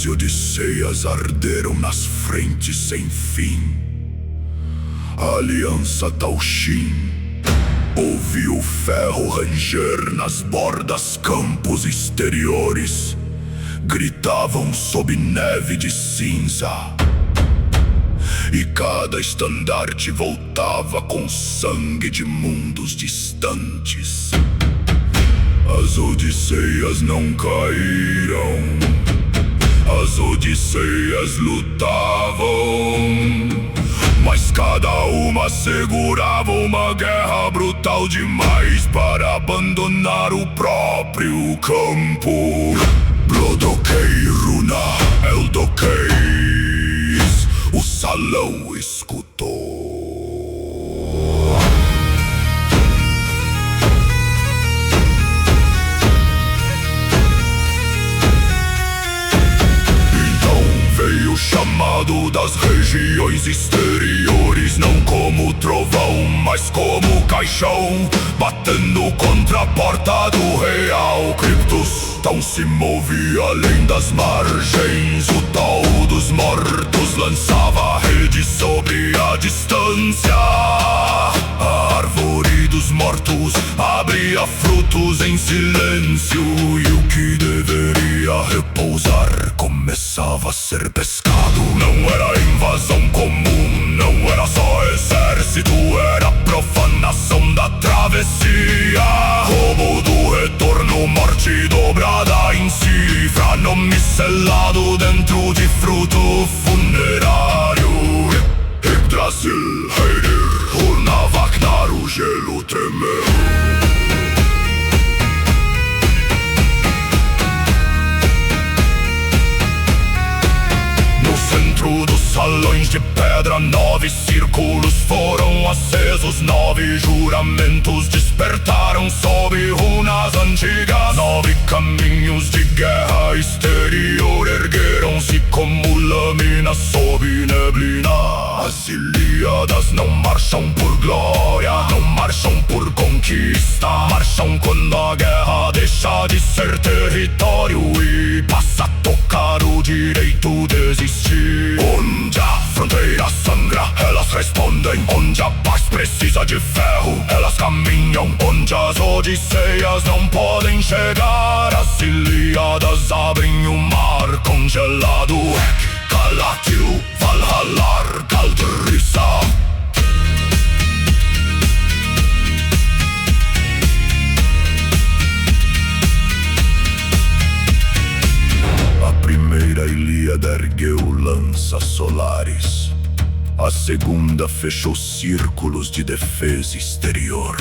e odisseias arderam nas frentes sem fim. A aliança Taoxin ouviu o ferro ranger nas bordas campos exteriores. Gritavam sob neve de cinza, e cada estandarte voltava com sangue de mundos distantes. As odisseias não caíram, as odisseias lutavam, mas cada uma segurava uma guerra brutal demais para abandonar o próprio campo. Brodokei Runa Eldokeis, o salão escutou. O chamado das regiões exteriores, não como trovão, mas como caixão, batendo contra a porta do real Cryptus. Tão se movia além das margens, o tal dos mortos lançava a rede sobre a distância. A árvore dos mortos abria frutos em silêncio, e o que deveria repousar começava a ser pescado. Não era invasão comum, não era só exército, era profanação da travessia. Roubo do retorno, morte dobrada em cifra, nome selado dentro de fruto funerário. Yggdrasil, Heirir, Hurnavagnar, o gelo tremeu. Dos salões de pedra, 9 círculos foram acesos, 9 juramentos despertaram sob runas antigas. 9 caminhos de guerra exterior ergueram-se como lâminas sob neblina. As Ilíadas não marcham por glória, não marcham por conquista, marcham quando a guerra deixa de ser território e passa a tocar o direito de existir. Onde a fronteira sangra, elas respondem. Onde a paz precisa de ferro, elas caminham. Onde as odisseias não podem chegar, as Ilíadas abrem o mar congelado. Galatio, Valhallar, Galdrissa. A primeira Ilíada ergueu lanças solares, a segunda fechou círculos de defesa exterior,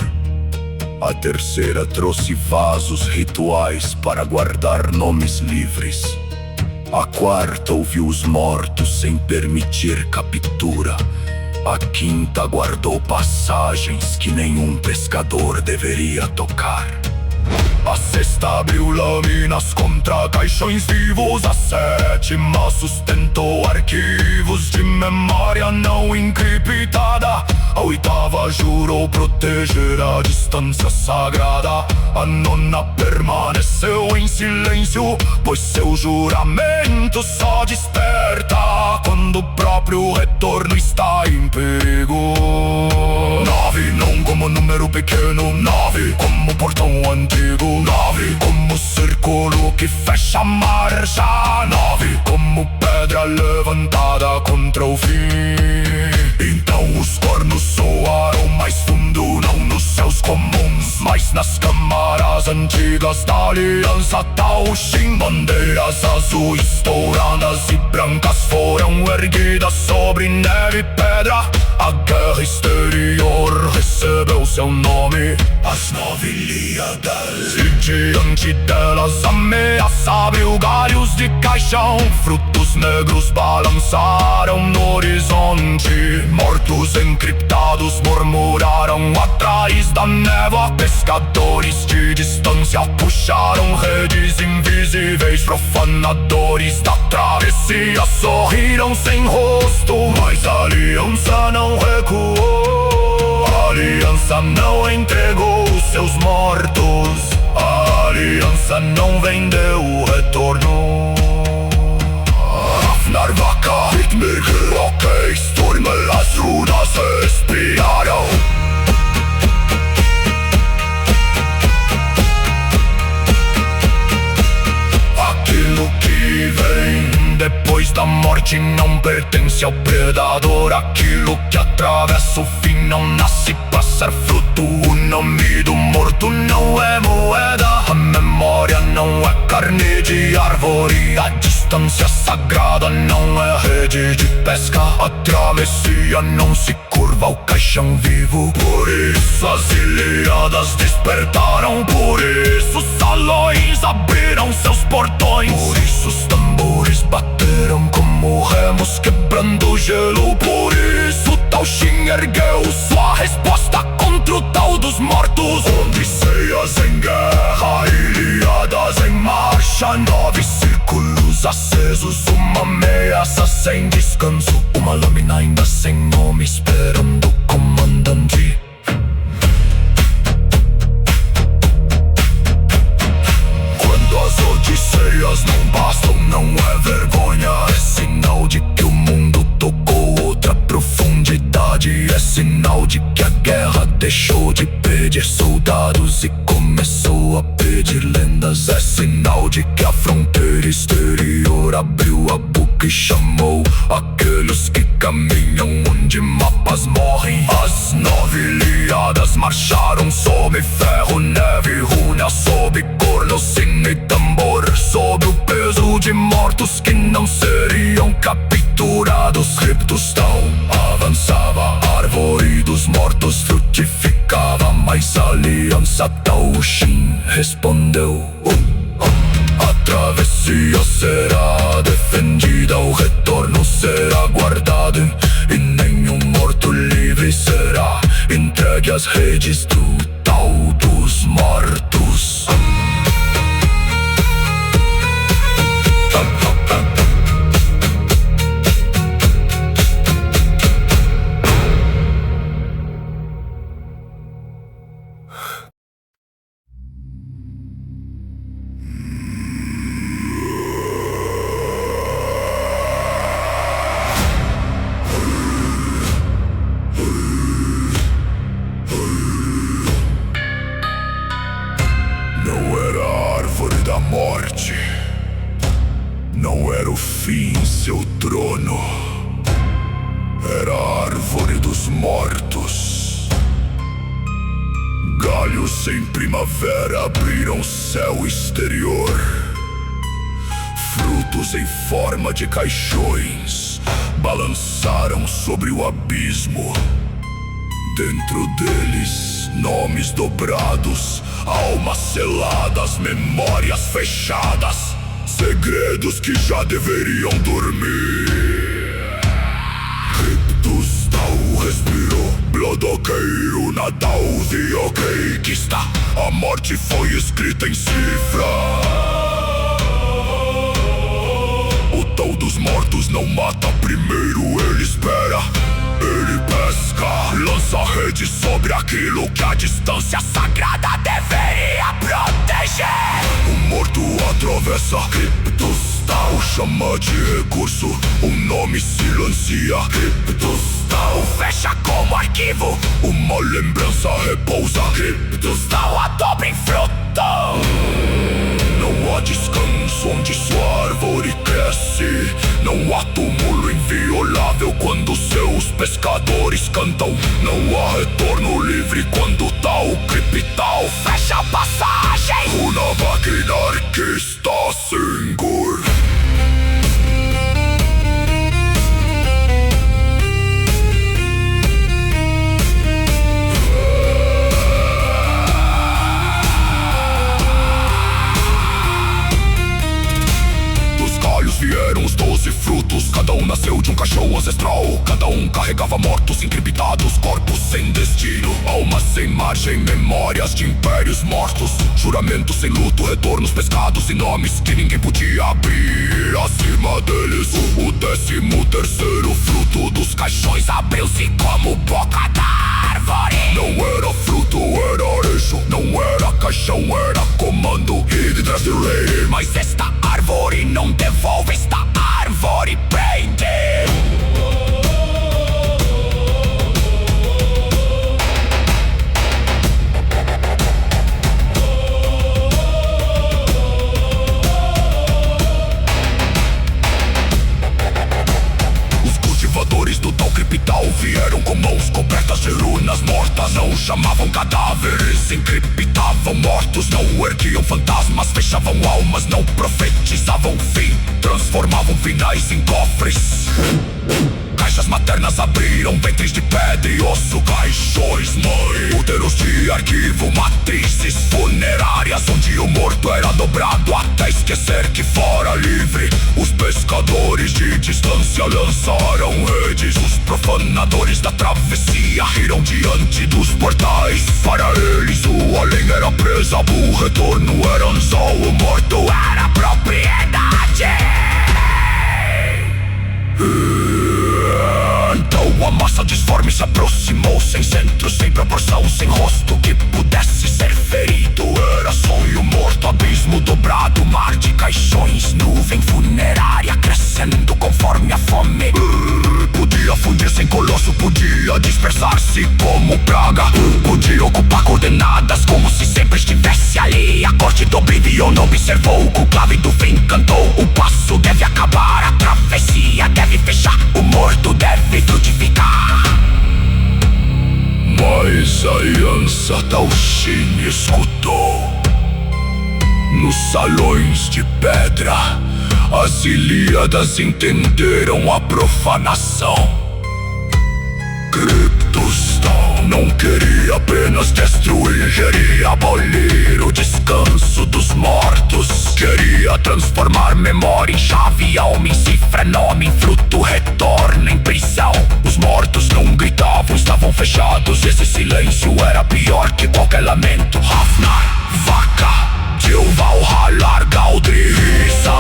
a terceira trouxe vasos rituais para guardar nomes livres, a quarta ouviu os mortos sem permitir captura, a quinta guardou passagens que nenhum pescador deveria tocar. A sexta abriu lâminas contra caixões vivos, a sétima sustentou arquivos de memória não encriptada, a oitava jurou proteger a distância sagrada, a nona permaneceu em silêncio, pois seu juramento só desperta quando o próprio retorno está em perigo. 9 não como número pequeno, 9 como portão antigo, 9 como círculo que fecha a marcha, 9 como pedra levantada contra o fim. Então os cornos soaram mais fundo, não nos céus comuns, mas nas câmaras antigas da aliança Taoxin. Bandeiras azuis, douradas e brancas foram erguidas sobre neve e pedra. A guerra exterior recebeu seu nome, as 9 Ilíadas. E diante delas a ameaça abriu galhos de caixão, frutos negros balançaram no horizonte. Mortos encriptados murmuraram atrás da névoa. Pescadores de distância puxaram redes invisíveis. Profanadores da travessia sorriram sem rosto, mas a aliança não recuou. A aliança não entregou seus mortos. A aliança não vendeu o retorno. Esse é o predador, aquilo que atravessa o fim. Não nasce pra ser fruto. O nome do morto não é moeda. A memória não é carne de árvore. A distância sagrada não é rede de pesca. A travessia não se curva ao caixão vivo. Por isso as ilhadas despertaram. Por isso os salões abriram seus portões. Por isso os tambores bateram como remos quebrando o gelo. Por isso Tauxin ergueu sua resposta contra o tal dos mortos. Odisseias em guerra, ilhadas em marcha, 9 círculos acesos, uma ameaça sem descanso. Uma lâmina ainda sem nome esperando o comandante. Quando as odisseias não bastam, não é vergonha. É sinal de que o mundo tocou outra profundidade. É sinal de que a guerra deixou de pedir soldados e começou a pedir lendas. É sinal de que a fronteira exterior abriu a boca e chamou aqueles que caminham onde mapas morrem. As 9 ilhadas marcharam sob ferro, neve, runa, sob corno, sino e tambor, sob o peso de mortos que não seriam capturados. Riptostão avançava, a árvore dos mortos frutificava, mas a aliança Tauxin respondeu. A travessia será defendida, o retorno será guardado, e nenhum morto livre será entregue às redes do tal dos mortos. Morte não era o fim, seu trono. Era a árvore dos mortos. Galhos em primavera abriram o céu exterior. Frutos em forma de caixões balançaram sobre o abismo. Dentro deles, nomes dobrados, almas seladas, memórias fechadas, segredos que já deveriam dormir. Riptostão respirou, blodoqueiro Nadal, Dioqueikista. A morte foi escrita em cifra. O tal dos mortos não mata primeiro, ele espera. Ele pesca, lança a rede sobre aquilo que a distância sagrada deveria proteger. O morto atravessa, Riptostão chama de recurso. O nome silencia, Riptostão fecha como arquivo. Uma lembrança repousa, Riptostão a dobra em fruto. Não há descanso onde sua árvore cresce. Não há túmulo inviolável quando seus pescadores cantam. Não há retorno livre quando tal criptal fecha a passagem. Runa Vagnar que está sem cor. Vieram os 12 frutos, cada um nasceu de um caixão ancestral. Cada um carregava mortos encriptados, corpos sem destino, almas sem margem, memórias de impérios mortos, juramentos sem luto, retornos pescados e nomes que ninguém podia abrir. Acima deles, o 13º fruto dos caixões abriu-se como boca da árvore. Não era fruto, era eixo. Não era caixão, era comando. Yggdrasil, mas esta árvore não devolve, esta árvore prende. vieram com mãos cobertas de runas mortas. Não chamavam cadáveres, encriptavam mortos. Não erguiam fantasmas, fechavam almas. Não profetizavam fim, transformavam finais em cofres. Caixas maternas abriram, ventres de pedra e osso. Caixões, mãe, úteros de arquivo, matrizes funerárias, onde o morto era dobrado até esquecer que fora livre. Os pescadores de distância lançaram redes. Os profanadores da travessia riram diante dos portais. Para eles o além era presa, o retorno era anzol, o morto era propriedade. Então a massa disforme se aproximou, sem centro, sem proporção, sem rosto que pudesse ser ferido. Era sonho morto, abismo dobrado, mar de caixões, nuvem funerária crescendo conforme a fome. Podia fundir sem colosso, podia dispersar-se como praga. Podia ocupar coordenadas como se sempre estivesse ali. A corte do Oblivion observou, o conclave do fim cantou. O passo deve acabar, a travessia deve fechar, o morto deve frutificar. Mas a aliança Taushin escutou. Nos salões de pedra, as Ilíadas entenderam a profanação. Cryptus não queria apenas destruir, queria abolir o descanso dos mortos. Queria transformar memória em chave, alma em cifra, nome em fruto, retorno em prisão. Os mortos não gritavam, estavam fechados. Esse silêncio era pior que qualquer lamento. Hafnar, vaca, de Valhalla, Galdrissa.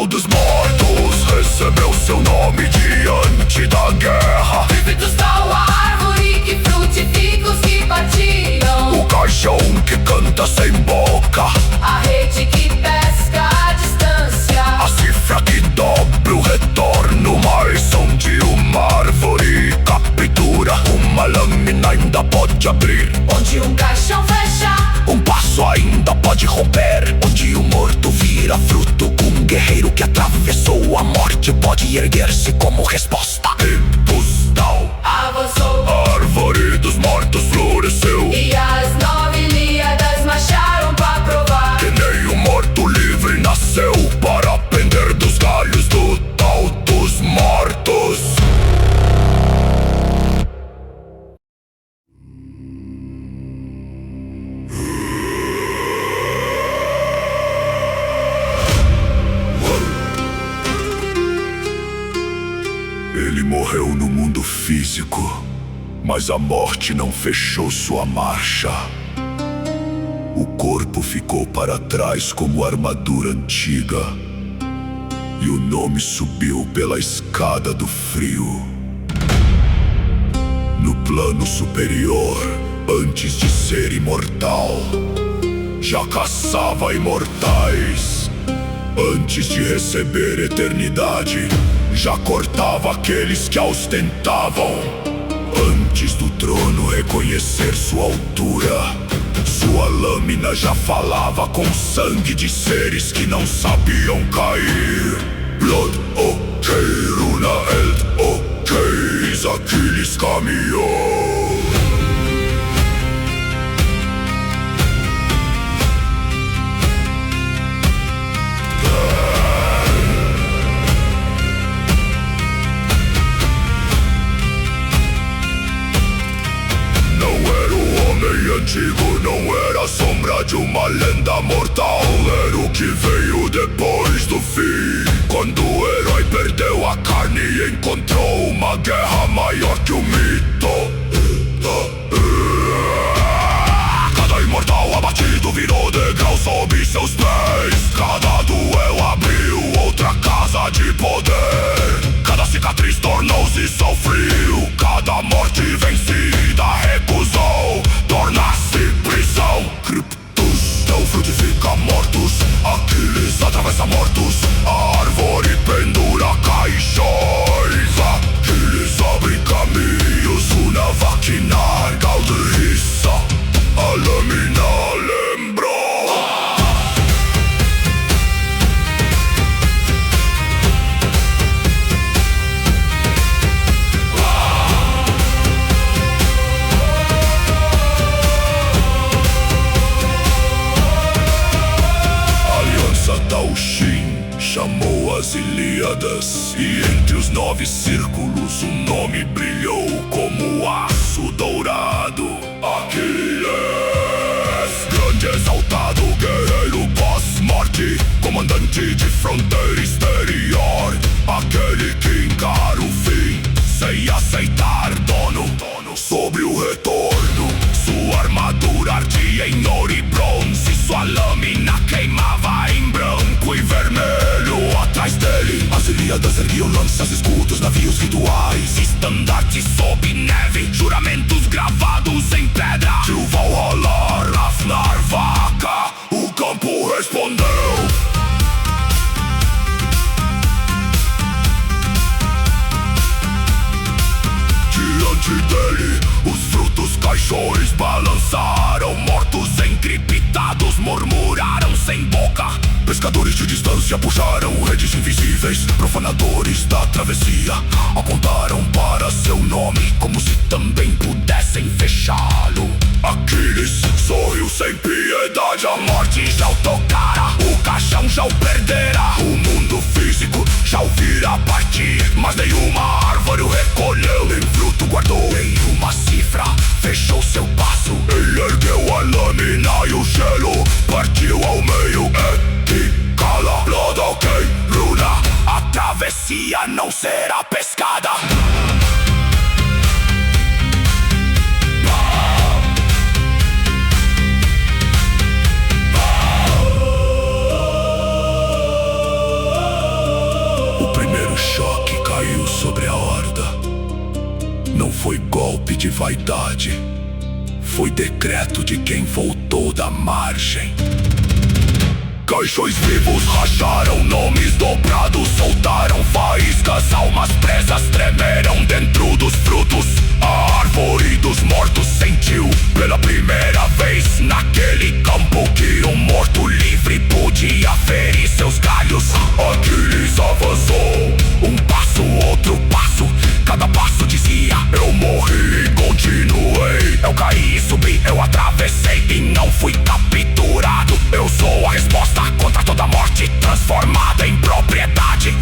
Dos mortos recebeu seu nome diante da guerra. Cryptus tal, a árvore que frutifica os que partiram. O caixão que canta sem boca, A rede que pesca à distância. a cifra que dobra o retorno. Mais onde uma árvore captura, uma lâmina ainda pode abrir. Onde um caixão fecha, Um passo ainda pode romper. Onde o morto vira fruto, um guerreiro que atravessou a morte pode erguer-se como resposta. Cryptus tal, avançou, a árvore dos mortos floresceu. e as 9 Ilíadas marcharam pra provar. Que nem um morto livre nasceu para pender dos galhos do tal dos mortos. Ele morreu no mundo físico, mas a morte não fechou sua marcha. O corpo ficou para trás como armadura antiga, e o nome subiu pela escada do frio. No plano superior, antes de ser imortal, já caçava imortais. Antes de receber eternidade, já cortava aqueles que a ostentavam. Antes do trono reconhecer sua altura, sua lâmina já falava com sangue de seres que não sabiam cair. Blood, ok, Runa, Eld, ok, Aquiles caminhou. Antigo não era a sombra de uma lenda mortal, era o que veio depois do fim. Quando o herói perdeu a carne e encontrou uma guerra maior que o mito. Cada imortal abatido virou degrau sob seus pés. Cada duelo abriu outra casa de poder. Cada cicatriz tornou-se sofrido. Cada morte vencida recusou tornar-se prisão. Cryptus não frutifica mortos, Aquiles atravessa mortos. A árvore pendura caixões, Aquiles abre caminhos. Unavac Ilíadas. E entre os 9 círculos um nome brilhou como aço dourado: Aquiles. Grande, exaltado, guerreiro pós-morte, comandante de fronteira exterior, aquele que encara o fim sem aceitar dono sobre o retorno. Sua armadura ardia em ouro e bronze, sua lâmina queimava em branco e vermelho. Atrás dele as Ilíadas erguiam lanças, escudos, navios rituais, estandartes sob neve, juramentos gravados em pedra. De Valhalla, Rafnar, Vaca, o campo respondeu. Diante dele, os frutos caixões balançaram. Mortos encriptados murmuraram sem boca. Pescadores de distância puxaram redes invisíveis. Profanadores da travessia apontaram para seu nome, como se também pudessem fechá-lo. Aquiles sorriu sem piedade. A morte já o tocara, o caixão já o perdera. O mundo físico já o vira partir, mas nenhuma árvore o recolheu, nem fruto guardou, nenhuma cifra fechou seu passo. Ele ergueu a lâmina e o gelo partiu ao meio. Kala, Blood, ok, Runa, a travessia não será pescada. O primeiro choque caiu sobre a horda. Não foi golpe de vaidade, foi decreto de quem voltou da margem. Caixões vivos racharam, nomes dobrados soltaram faíscas, almas presas tremeram dentro dos frutos. A árvore dos mortos sentiu pela primeira vez naquele campo que um morto livre podia ferir seus galhos. Aquiles avançou, um passo, outro passo, cada passo dizia: eu morri e continuei. Eu caí e subi, eu atravessei e não fui capturado. Eu sou a resposta contra toda morte transformada em propriedade.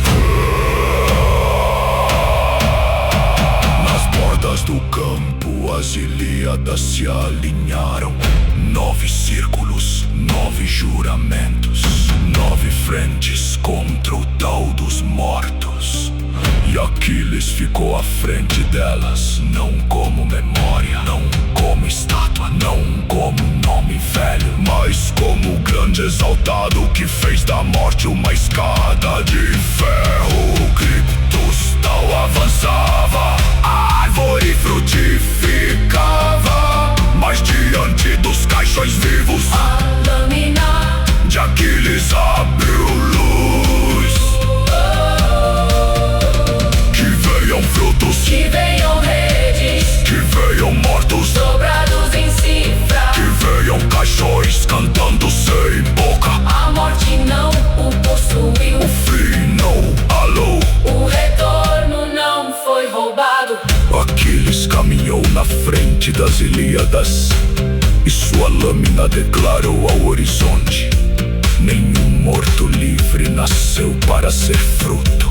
Nas bordas do campo as Ilíadas se alinharam. 9 círculos, 9 juramentos, 9 frentes contra o tal dos mortos. E Aquiles ficou à frente delas, não como memória, não como estátua, não como nome velho, mas como o grande exaltado que fez da morte uma escada de ferro. Criptos tal avançava, a árvore frutificava, mas diante dos caixões vivos A lâmina de Aquiles abriu luz. Que venham frutos, que venham redes, que venham mortos, dobrados em cifra. que venham caixões cantando sem boca. A morte não o possuiu, O fim não alou. o retorno não foi roubado. Aquiles caminhou na frente das Ilíadas e sua lâmina declarou ao horizonte: nenhum morto livre nasceu para ser fruto,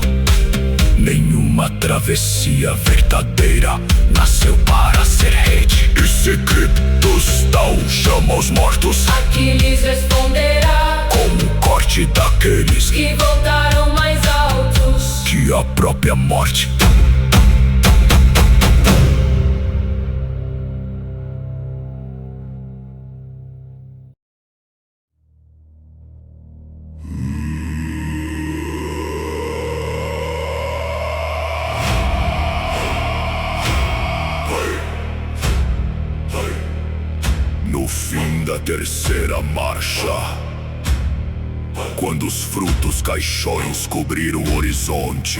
nenhuma travessia verdadeira nasceu para ser rede. E se Criptos tal chama os mortos, Aquiles responderá com o corte daqueles que voltaram mais altos. que a própria morte. No fim da terceira marcha, quando os frutos caixões cobriram o horizonte,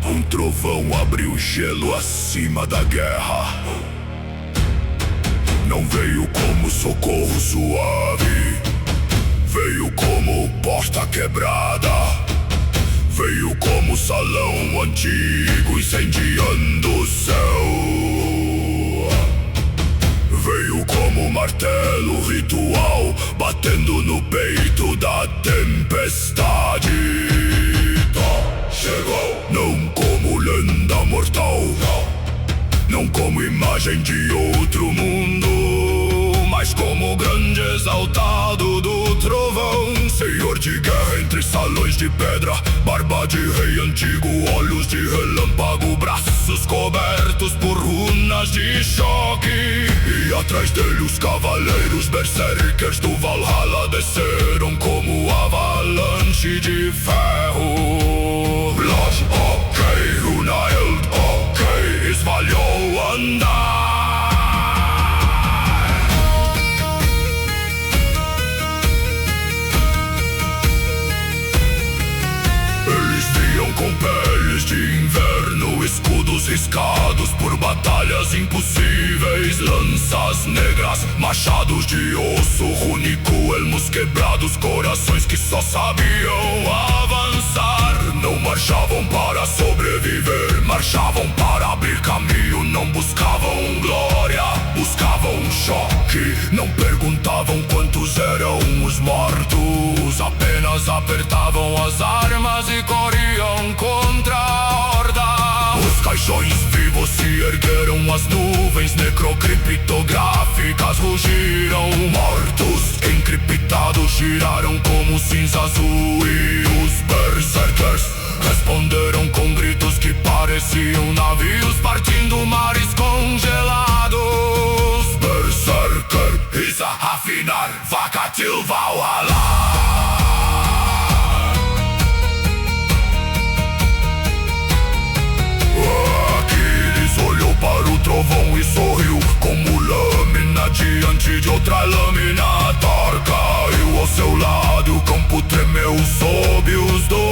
um trovão abriu gelo acima da guerra. Não veio como socorro suave, veio como porta quebrada, veio como salão antigo incendiando o céu. Veio como martelo ritual batendo no peito da tempestade. personagem de outro mundo, mas como grande exaltado do trovão. Senhor de guerra entre salões de pedra, barba de rei antigo, olhos de relâmpago, braços cobertos por runas de choque. E atrás dele os cavaleiros berserkers do Valhalla desceram como avalanche de ferro. Blood, ok, Runaeld, ok, esvalhou andar. Com peles de inverno, escudos riscados por batalhas impossíveis, lanças negras, machados de osso rúnico, elmos quebrados, corações que só sabiam avançar. Não marchavam para sobreviver, marchavam para abrir caminho. Não buscavam glória, buscavam choque. Não perguntavam quantos eram os mortos, apenas apertavam as armas e corriam contra a horda. Os caixões vivos se ergueram, as nuvens necrocriptográficas rugiram. Mortos encriptados giraram como cinza azul, e os berserkers responderam com gritos que pareciam navios partindo mares congelados. Berserker, Isa, Afinar, Vakatil, Valhalla. Olhou para o trovão e sorriu, como lâmina diante de outra lâmina. Thor caiu ao seu lado e o campo tremeu sob os dois.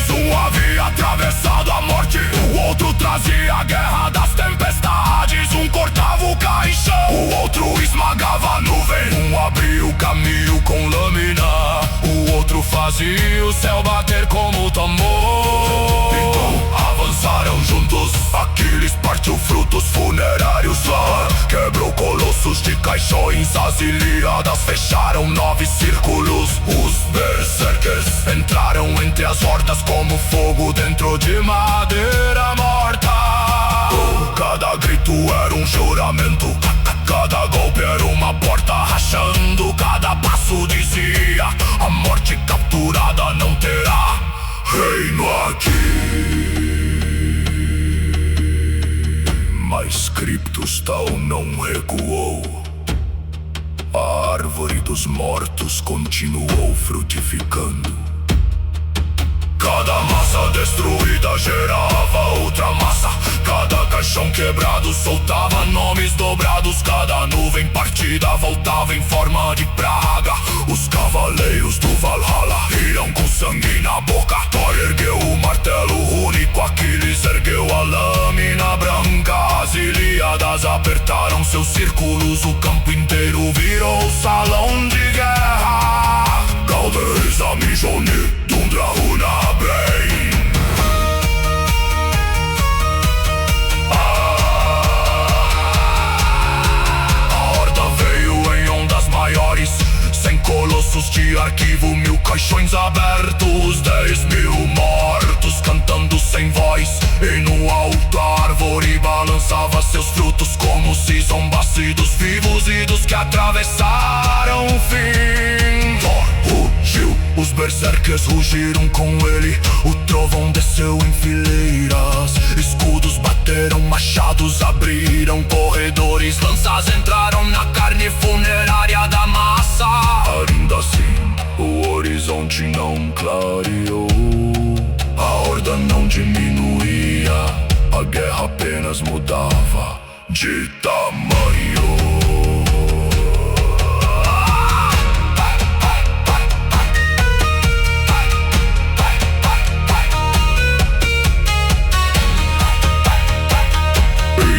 Um havia atravessado a morte, o outro trazia a guerra das tempestades. Um cortava o caixão, o outro esmagava a nuvem. Um abria o caminho com lâmina, o outro fazia o céu bater como tambor. Avançaram juntos, Aquiles partiu frutos funerários. Thor quebrou colossos de caixões, as ilíadas fecharam 9 círculos. Os berserkers entraram entre as hordas como fogo dentro de madeira morta. Cada grito era um juramento, cada golpe era uma porta rachando. Cada passo dizia: a morte capturada não terá reino aqui. Mas Kryptos tal não recuou. A árvore dos mortos continuou frutificando. Cada massa destruída gerava outra massa. Cada caixão quebrado soltava nomes dobrados. Cada nuvem partida voltava em forma de praga. Os cavaleiros do Valhalla riram com sangue na boca. Thor ergueu o martelo rúnico, Aquiles ergueu a lâmina branca. As ilíadas apertaram seus círculos, o campo inteiro virou salão de guerra. Galder, Zamijoni, Tundra, Huna, Brain. A horda veio em ondas maiores, sem colossos de arquivo, 1000 caixões abertos, 10.000 mortos cantando sem voz. E no alto a árvore balançava seus frutos, como se zombasse dos vivos e dos que atravessaram o fim. Thor rugiu, os berserkers rugiram com ele. O trovão desceu em fileiras, escudos bateram, machados abriram corredores, lanças entraram na carne funerária da massa. Ainda assim, o horizonte não clareou, a horda não diminuía, a guerra apenas mudava de tamanho.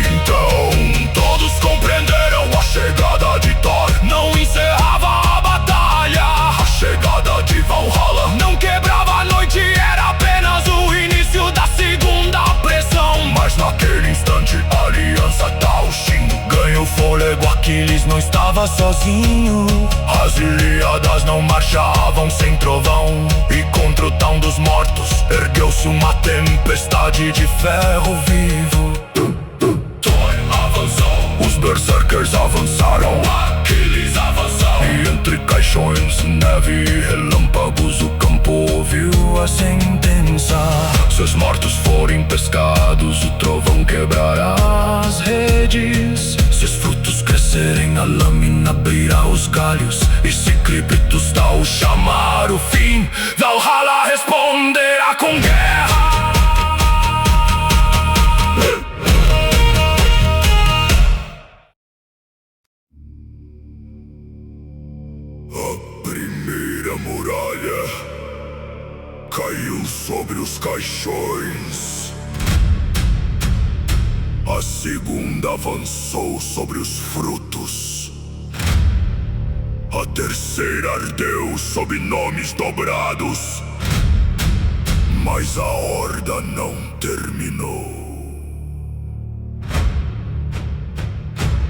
Então todos compreenderam, a chegada de Thor não encerrava a batalha. A chegada de Valhalla não quebrava a noite, era apenas o início da segunda pressão. Mas naquele instante a aliança Taushin ganhou fôlego. Aquiles não estava sozinho, As Ilíadas não marchavam sem trovão, e contra o tão dos mortos ergueu-se uma tempestade de ferro vivo. Troy avançou, os berserkers avançaram, Aquiles avançou, e entre caixões, neve e relâmpagos o campo ouviu a sentença. Seus mortos forem pescados, o trovão quebrará as redes. Seus frutos crescerem, a lâmina beira os galhos, e se Críptos tal chamar o fim, Valhalla responderá com guerra. A primeira muralha caiu sobre os caixões. A segunda avançou sobre os frutos. A terceira ardeu sob nomes dobrados. Mas a horda não terminou.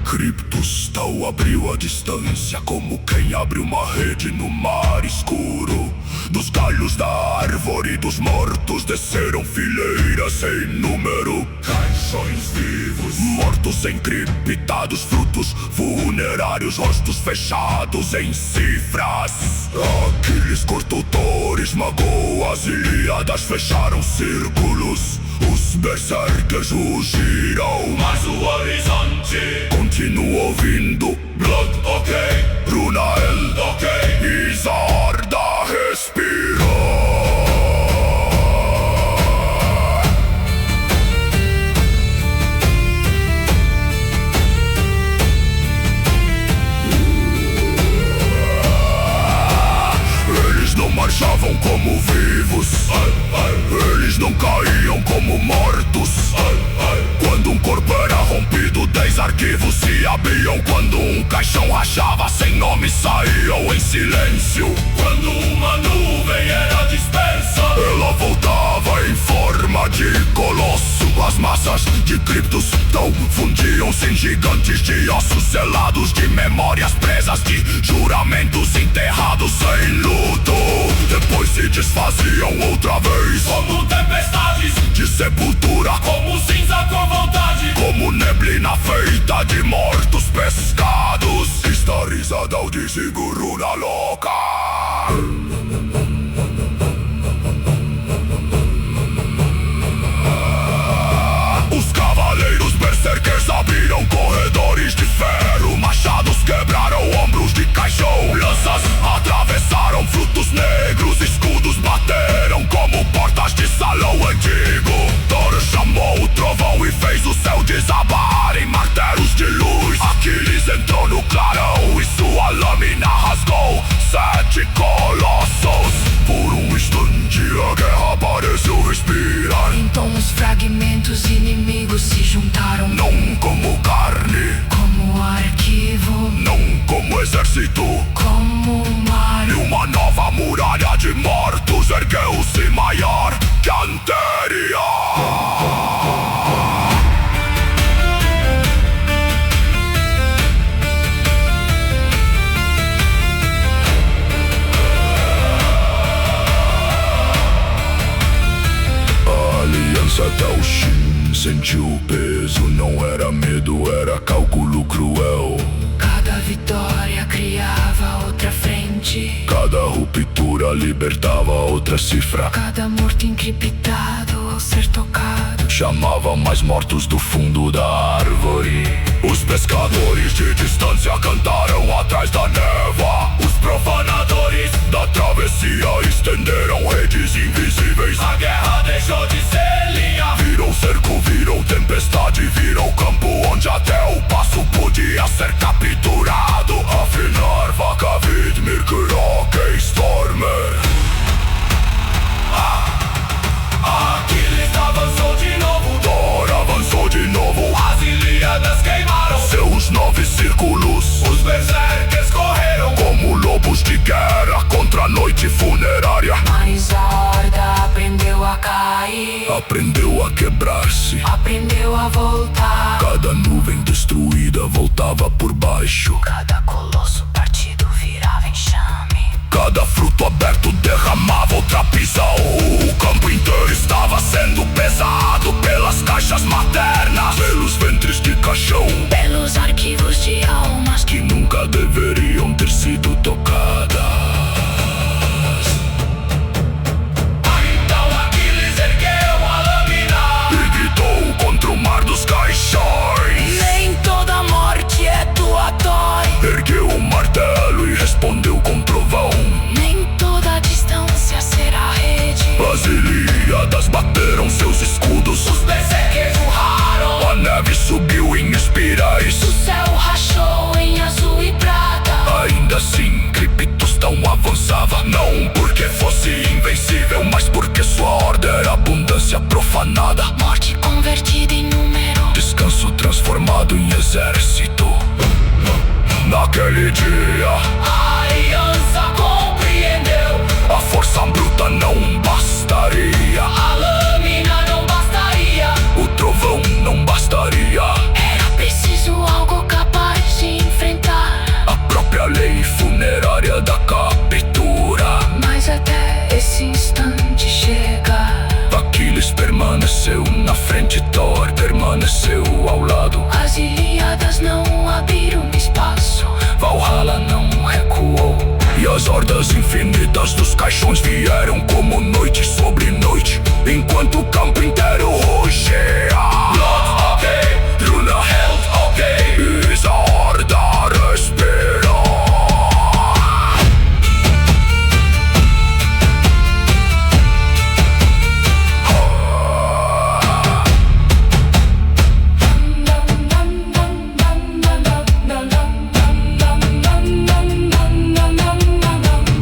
Críptos tal abriu a distância, como quem abre uma rede no mar escuro. Dos galhos da árvore dos mortos desceram fileiras sem número. Caixões vivos, mortos encriptados, frutos funerários, rostos fechados em cifras. Aquiles cortou Thor, esmagou as Ilíadas, fecharam círculos. Os berserkers rugiram, mas o horizonte continua ouvindo. Blood, ok, Runael, ok, e a horda respira. Eles não marchavam como vivos, eles não caíam como mortos. Quando um corpo era rompido, 10 arquivos se abriam. Quando um caixão rachava, sem nome saíam em silêncio. Quando uma nuvem era dispersa, ela voltava em forma de colosso. As massas de Críptos tão fundiam-se em gigantes de ossos selados, de memórias presas, de juramentos enterrados sem luto. Depois se desfaziam outra vez, como tempestades de sepultura, como cinza com vontade, como neblina feita de mortos pescados. Estarizada de Siguruna louca. Os cavaleiros berserkers abriram corredores de ferro. Machados quebraram ombros de caixão. Lanças atravessaram frutos negros. Escudos bateram como portas de salão antigo. Thor chamou o trovão e fez o céu desabar em martelos de luz. Aquiles entrou no clarão e sua lâmina rasgou 7 colossos. Por um instante a guerra pareceu respirar. Então os fragmentos inimigos se juntaram, Não como carne, como arquivo, não como exército. como mar. E uma nova muralha de mortos ergueu-se maior que a anterior. A aliança até o Shin sentiu o peso. Não era medo, era cálculo cruel. Cada vitória criava outra frente, Cada ruptura libertava outra cifra. cada morto encriptado ao ser tocado Chamava mais mortos do fundo da árvore. Os pescadores de distância cantaram atrás da névoa. Os profanadores da travessia estenderam redes invisíveis. A guerra deixou de ser linha, virou cerco, virou tempestade, virou campo onde até o passo podia ser capturado. Afinar, vaca, Vidmir, Kurok, Stormer. Aquiles avançou de novo, Thor avançou de novo. As Ilíadas queimaram seus 9 círculos. Os berserkers correram como lobos de guerra contra a noite funerária. Mas a horda aprendeu a cair, Aprendeu a quebrar-se. aprendeu a voltar. Cada nuvem destruída voltava por baixo. Cada colosso partido virava em Cada fruto aberto derramava outra prisão. O campo inteiro estava sendo pesado pelas caixas maternas, pelos ventres de caixão, pelos arquivos de almas que nunca deveriam ter sido tocadas. Então Aquiles ergueu a lâmina e gritou contra o mar dos caixões: nem toda morte é doatória. Ergueu o martelo e respondeu com trovão: nem toda distância será rede. As Ilíadas bateram seus escudos, Os berserkers urraram, a neve subiu em espirais. o céu rachou em azul e prata. Ainda assim, Criptostão avançava, não porque fosse invencível, mas porque sua ordem era abundância profanada. Morte convertida em número, Descanso transformado em exército. Naquele dia, a aliança compreendeu. a força bruta não bastaria, A lâmina não bastaria, o trovão não bastaria. era preciso algo capaz de enfrentar. A própria lei funerária da captura. Mas até esse instante chegar, Aquiles permaneceu na frente, Thor permaneceu ao lado. as Ilíadas não abriram espaço, Valhalla não recuou, e as hordas infinitas dos caixões vieram como noite sobre noite, enquanto o campo inteiro rugia. Blood, ok, Drunaheld, ok, e a horda respirou.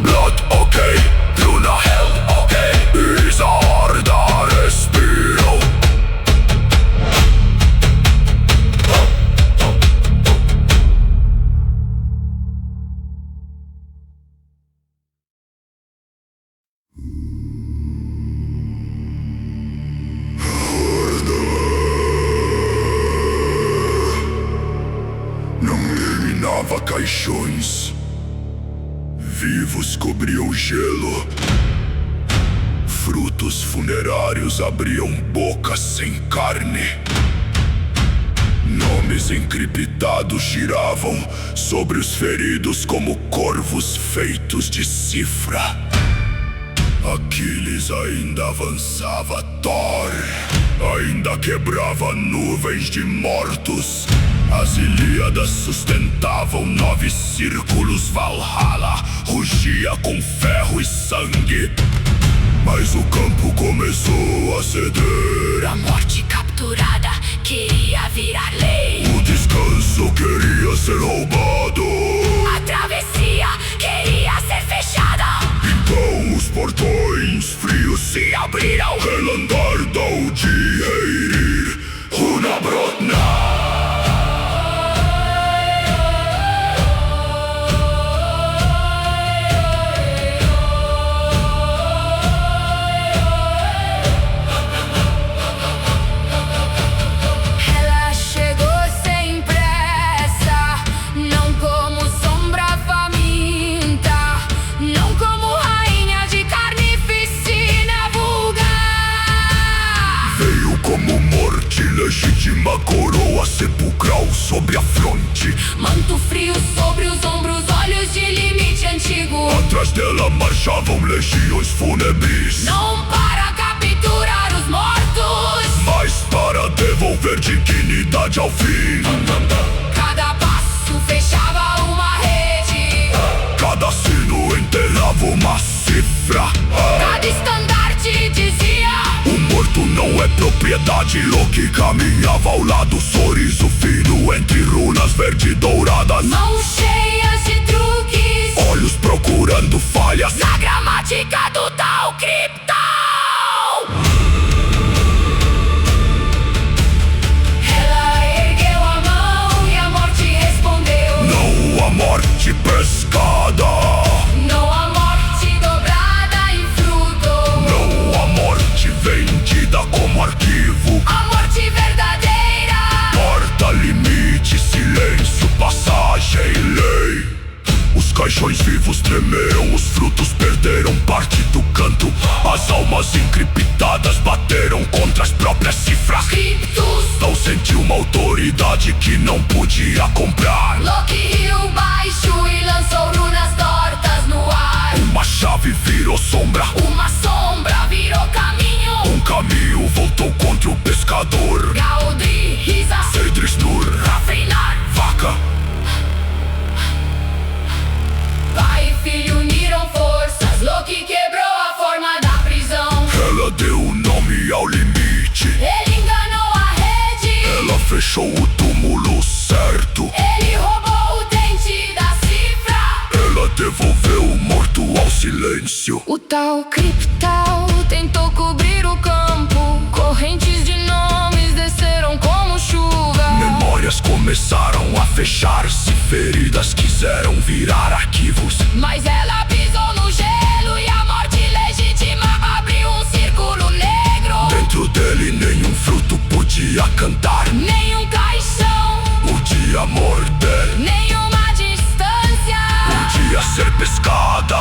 Blood, ok, Drunaheld, ok, e a horda respirou. Não eliminava caixões, vivos cobriam gelo. Frutos funerários abriam bocas sem carne. Nomes encriptados giravam sobre os feridos como corvos feitos de cifra. Aquiles ainda avançava, Thor ainda quebrava nuvens de mortos. As Ilíadas sustentavam 9 círculos, Valhalla rugia com ferro e sangue. Mas o campo começou a ceder. a morte capturada queria virar lei. O descanso queria ser roubado. A travessia queria ser fechada. Então os portões frios se abriram. Elandar Daudi Heirir Hunabrotna. Ela chegou sem pressa, não como sombra faminta, não como rainha de carnificina vulgar. Veio como morte legítima, coroa sepulcral sobre a fronte. Manto frio sobre os ombros, olhos de limite antigo. Atrás dela marchavam legiões fúnebres, Não para capturar os mortos, mas para devolver dignidade ao fim. cada passo fechava uma rede, Cada sino enterrava uma cifra. cada estandarte dizia: O morto não é propriedade. Loki caminhava ao lado, sorriso fino entre runas verde douradas. mãos cheias de truques, Olhos procurando falhas. na gramática do tal Krypton. Ela ergueu a mão e a morte respondeu: Não a morte pescada, não há morte dobrada em fruto, não a morte vendida como arquivo. a morte verdadeira. Porta, limite, silêncio, passagem, lei. Os caixões chões vivos tremeram, os frutos perderam parte do canto. As almas encriptadas bateram contra as próprias cifras. Criptos, Não sentiu uma autoridade que não podia comprar. Loki riu baixo e lançou runas tortas no ar. Uma chave virou sombra, Uma sombra virou caminho. um caminho voltou contra o pescador. Gaudri, Risa, Serdrisnur, Rafeinar, vaca. pai e filho uniram forças. Loki quebrou a forma da prisão. Ela deu nome ao limite, Ele enganou a rede. ela fechou o túmulo certo. Ele roubou o dente da cifra. Ela devolveu o morto ao silêncio. O tal Criptal tentou cobrir o campo. Correntes de nomes desceram como chuva. Memórias começaram a fechar-se, feridas quiseram virar arquivos. Mas ela pisou no gelo e a morte legítima abriu um círculo negro. Dentro dele nenhum fruto podia cantar. Nenhum caixão, Podia morder, nenhuma distância. podia ser pescada.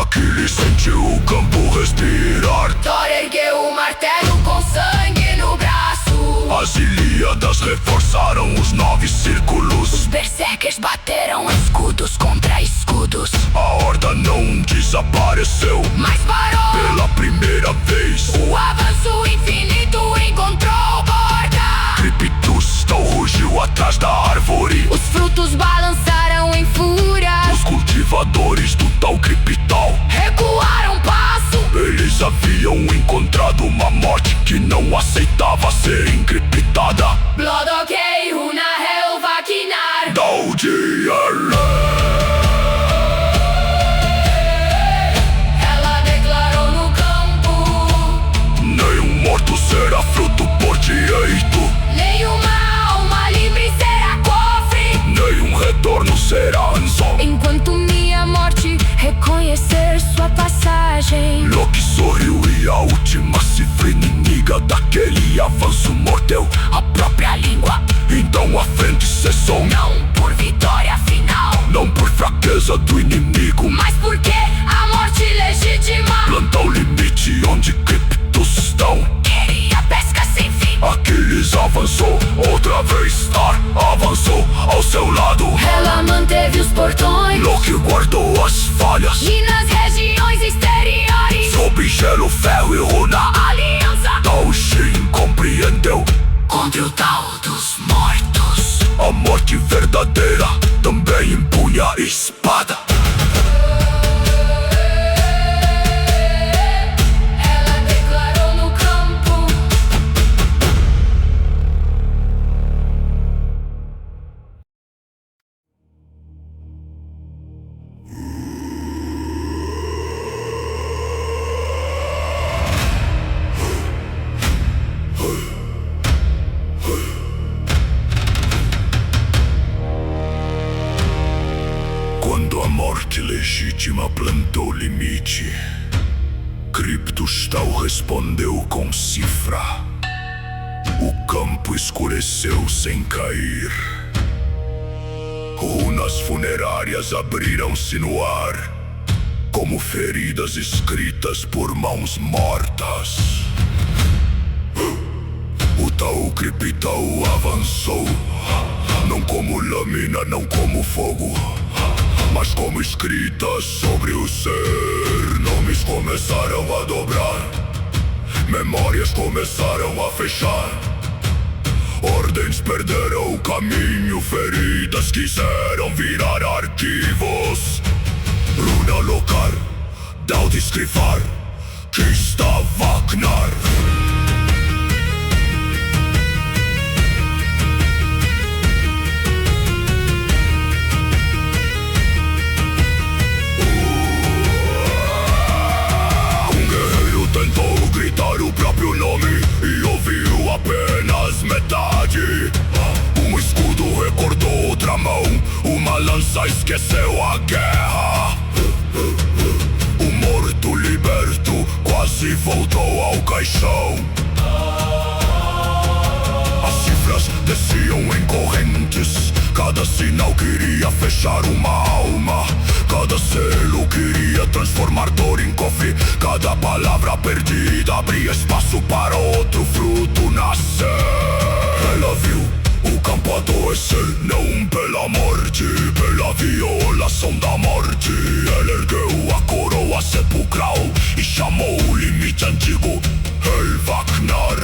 Aquiles sentiu o campo respirar. Thor ergueu o martelo com sangue no braço. As Ilíadas reforçaram os 9 círculos. Os berserkers bateram escudos contra escudos. A horda não desapareceu. Mas parou. Pela primeira vez, O avanço infinito encontrou porta. Criptus não rugiu atrás da árvore. Os frutos balançaram em fúria. Os cultivadores do tal Criptal, Recuaram passo. eles haviam encontrado uma morte que não aceitava ser encriptada. Blood ok, Runa Helvakinar. Daldir, Ela declarou no campo. nenhum morto será fruto por direito. Nenhuma alma livre será cofre. Nenhum retorno será anzol. Enquanto minha morte reconhecer sua passagem. Loki sorriu e a última cifra inimiga daquele avanço mordeu a própria língua. Então a frente cessou, Não por vitória final, não por fraqueza do inimigo, mas porque a morte legítima planta o limite onde criptos estão. queria pesca sem fim. Aquiles avançou, outra vez Thor avançou ao seu lado. Ela manteve os portões. Loki guardou as falhas, E nas regiões exteriores, sob gelo, ferro e runa. a aliança Taoshin compreendeu contra o tal dos mortos. a morte verdadeira também empunha a espada. Ela declarou no campo. Quando a morte legítima plantou limite, Criptustal respondeu com cifra. O campo escureceu sem cair. Runas funerárias abriram-se no ar, como feridas escritas por mãos mortas. O tal Criptal avançou, não como lâmina, não como fogo, mas como escritas sobre o ser. Nomes começaram a dobrar, memórias começaram a fechar. Ordens perderam o caminho, feridas quiseram virar arquivos. Runa Lokar, Daldiskrifar, Kistavaknar. Tentou gritar o próprio nome e ouviu apenas metade. Um escudo recordou outra mão, uma lança esqueceu a guerra. O morto liberto quase voltou ao caixão. As cifras desciam em correntes, Cada sinal queria fechar uma alma, cada selo queria transformar dor em cofre. Cada palavra perdida abria espaço para outro fruto nascer. Ela viu o campo adoecer, não pela morte, pela violação da morte. Ela ergueu a coroa sepulcral e chamou o limite antigo Elvaknar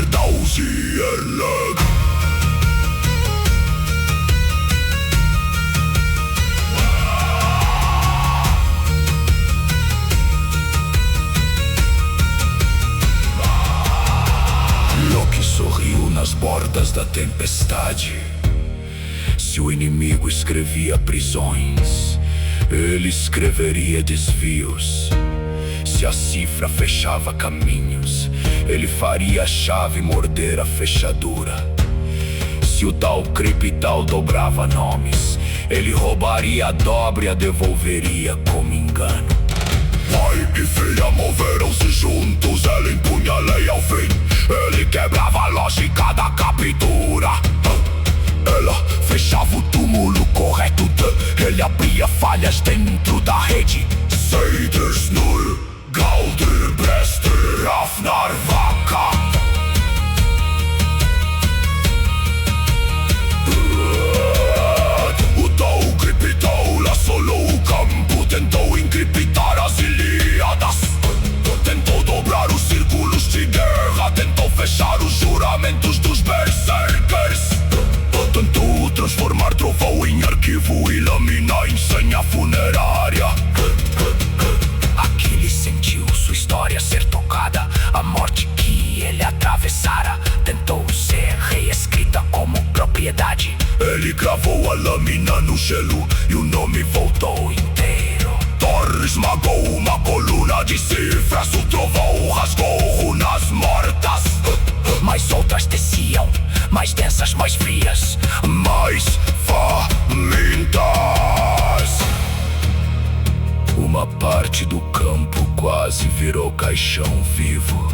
Dausi-Eleg. Loki sorriu nas bordas da tempestade. Se o inimigo escrevia prisões, ele escreveria desvios. Se a cifra fechava caminhos, ele faria a chave morder a fechadura. Se o tal Kripital dobrava nomes, ele roubaria a dobra e a devolveria como engano. Pai e filha moveram-se juntos, ela impunha a lei ao fim, ele quebrava a lógica da captura. Ela fechava o túmulo correto ele abria falhas dentro da rede. Seiders Nur, Galder Brester, Afnar Vaka. O tal Kripital assolou o campo, tentou encriptar as Ilíadas, tentou dobrar os círculos de guerra, tentou fechar os juramentos dos berserkers, tentou transformar trovão em arquivo e lâmina em senha funerária. Aquiles sentiu sua história ser tocada, a morte que ele atravessara tentou ser reescrita como propriedade. Ele gravou a lâmina no gelo e o nome voltou inteiro. Thor esmagou uma coluna de cifras, o trovão rasgou runas mortas, mas outras desciam, mais densas, mais frias, mais famintas. Uma parte do campo quase virou caixão vivo.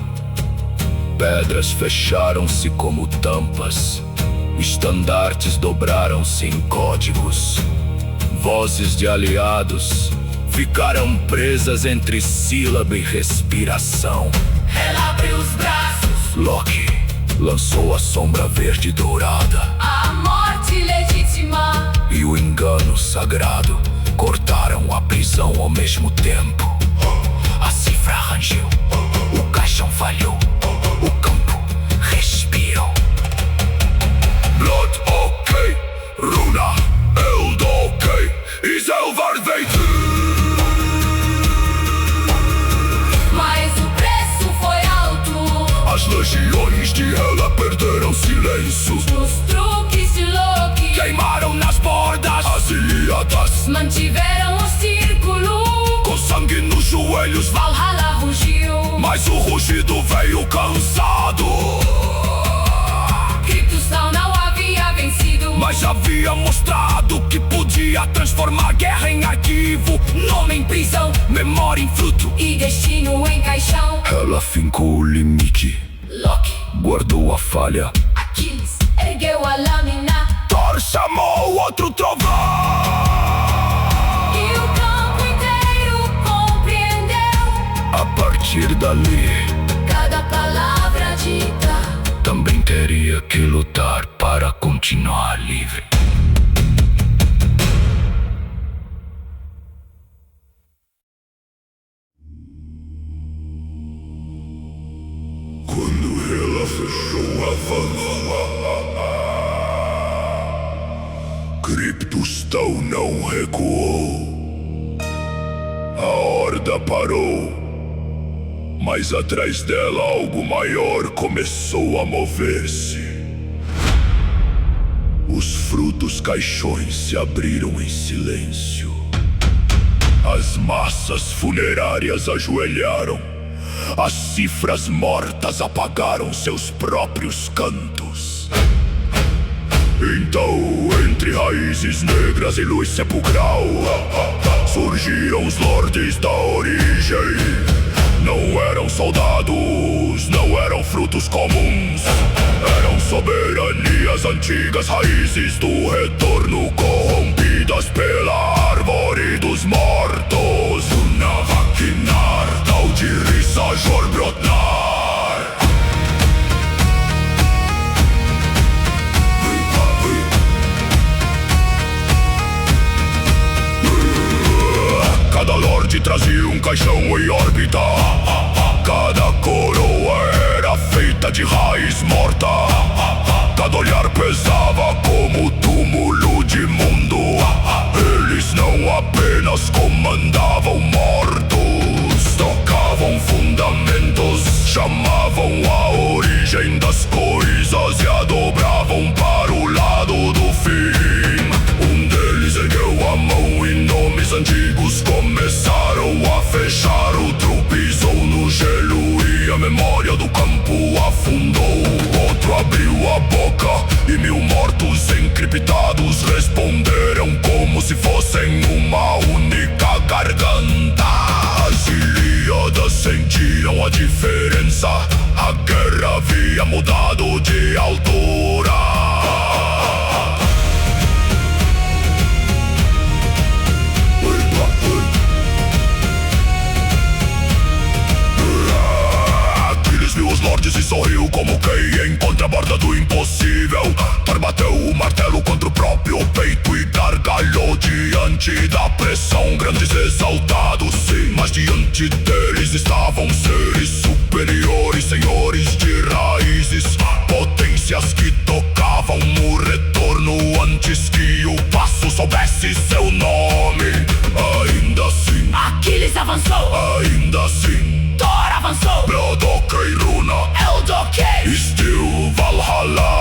Pedras fecharam-se como tampas, estandartes dobraram-se em códigos. Vozes de aliados ficaram presas entre sílaba e respiração. Ela abriu os braços, Loki lançou a sombra verde e dourada, a morte legítima e o engano sagrado cortaram a prisão ao mesmo tempo. A cifra rangiu, o caixão falhou, o campo respirou. Blood ok, Runa Eld ok, Iselvar Veit. Mas o preço foi alto, As legiões de Hela perderam silêncio, os truques de Loki queimaram nas bordas as Ilíadas, mantiveram o círculo. com sangue nos joelhos, Valhalla rugiu, mas o rugido veio cansado. Kripital não havia vencido, Mas havia mostrado que podia transformar guerra em arquivo, nome em prisão, memória em fruto. e destino em caixão. Ela fincou o limite, Loki, guardou a falha. Aquiles, ergueu a lâmina Thor chamou outro trovão, e o campo inteiro compreendeu. a partir dali Cada palavra dita, também teria que lutar para continuar livre. Quando ela fechou o avanço, Kripital não recuou. A horda parou, mas atrás dela algo maior começou a mover-se. Os frutos caixões se abriram em silêncio. As massas funerárias ajoelharam. As cifras mortas apagaram seus próprios cantos. Então, entre raízes negras e luz sepulcral, surgiram os lordes da origem. Não eram soldados, não eram frutos comuns, eram soberanias as antigas raízes do retorno, corrompidas pela árvore dos mortos. Una vaquinar, tal de risa jorbrotnar. Cada lorde trazia um caixão em órbita. Cada coroa era feita de raiz morta. Cada olhar pesava como túmulo de mundo. Eles não apenas comandavam mortos, tocavam fundamentos, chamavam a origem das coisas e a dobravam para o lado do fim. Um deles ergueu a mão e nomes antigos começaram a fechar. Outro pisou no gelo e a memória do campo afundou. Outro abriu a boca e 1000 mortos encriptados responderam como se fossem uma única garganta. As Ilíadas sentiam a diferença. A guerra havia mudado de altura. Lordes e sorriu como quem encontra a borda do impossível. Bateu o martelo contra o próprio peito e gargalhou diante da pressão. Grandes exaltados, sim, mas diante deles estavam seres superiores, senhores de raízes, potências que tocavam o retorno antes que o passo soubesse seu nome. Ainda assim, Aquiles avançou. ainda assim, Thor avançou. Brodok e Runa, Eldokei, Steel Valhalla.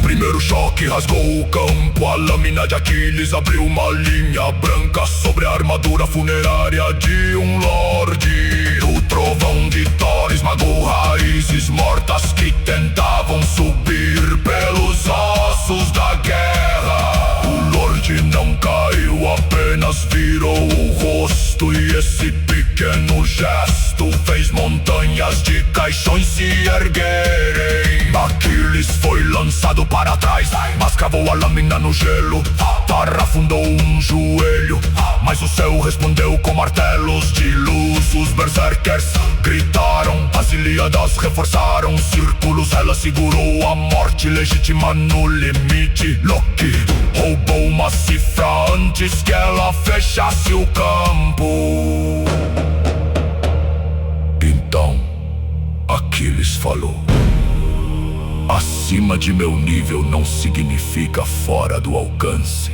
Primeiro choque rasgou o campo. A lâmina de Aquiles abriu uma linha branca sobre a armadura funerária de um lorde. O trovão de Thor esmagou raízes mortas que tentavam subir pelos ossos da guerra. O lorde não caiu, apenas virou o rosto, e esse pequeno gesto fez montanhas de caixões se erguerem. Aquiles foi lançado para trás, mas cravou a lâmina no gelo. Thor afundou um joelho, mas o céu respondeu com martelos de luz. Os berserkers gritaram, as Ilíadas reforçaram círculos. Ela segurou a morte legítima no limite. Loki roubou uma cifra antes que ela fechasse o campo. Então Aquiles falou: acima de meu nível não significa fora do alcance.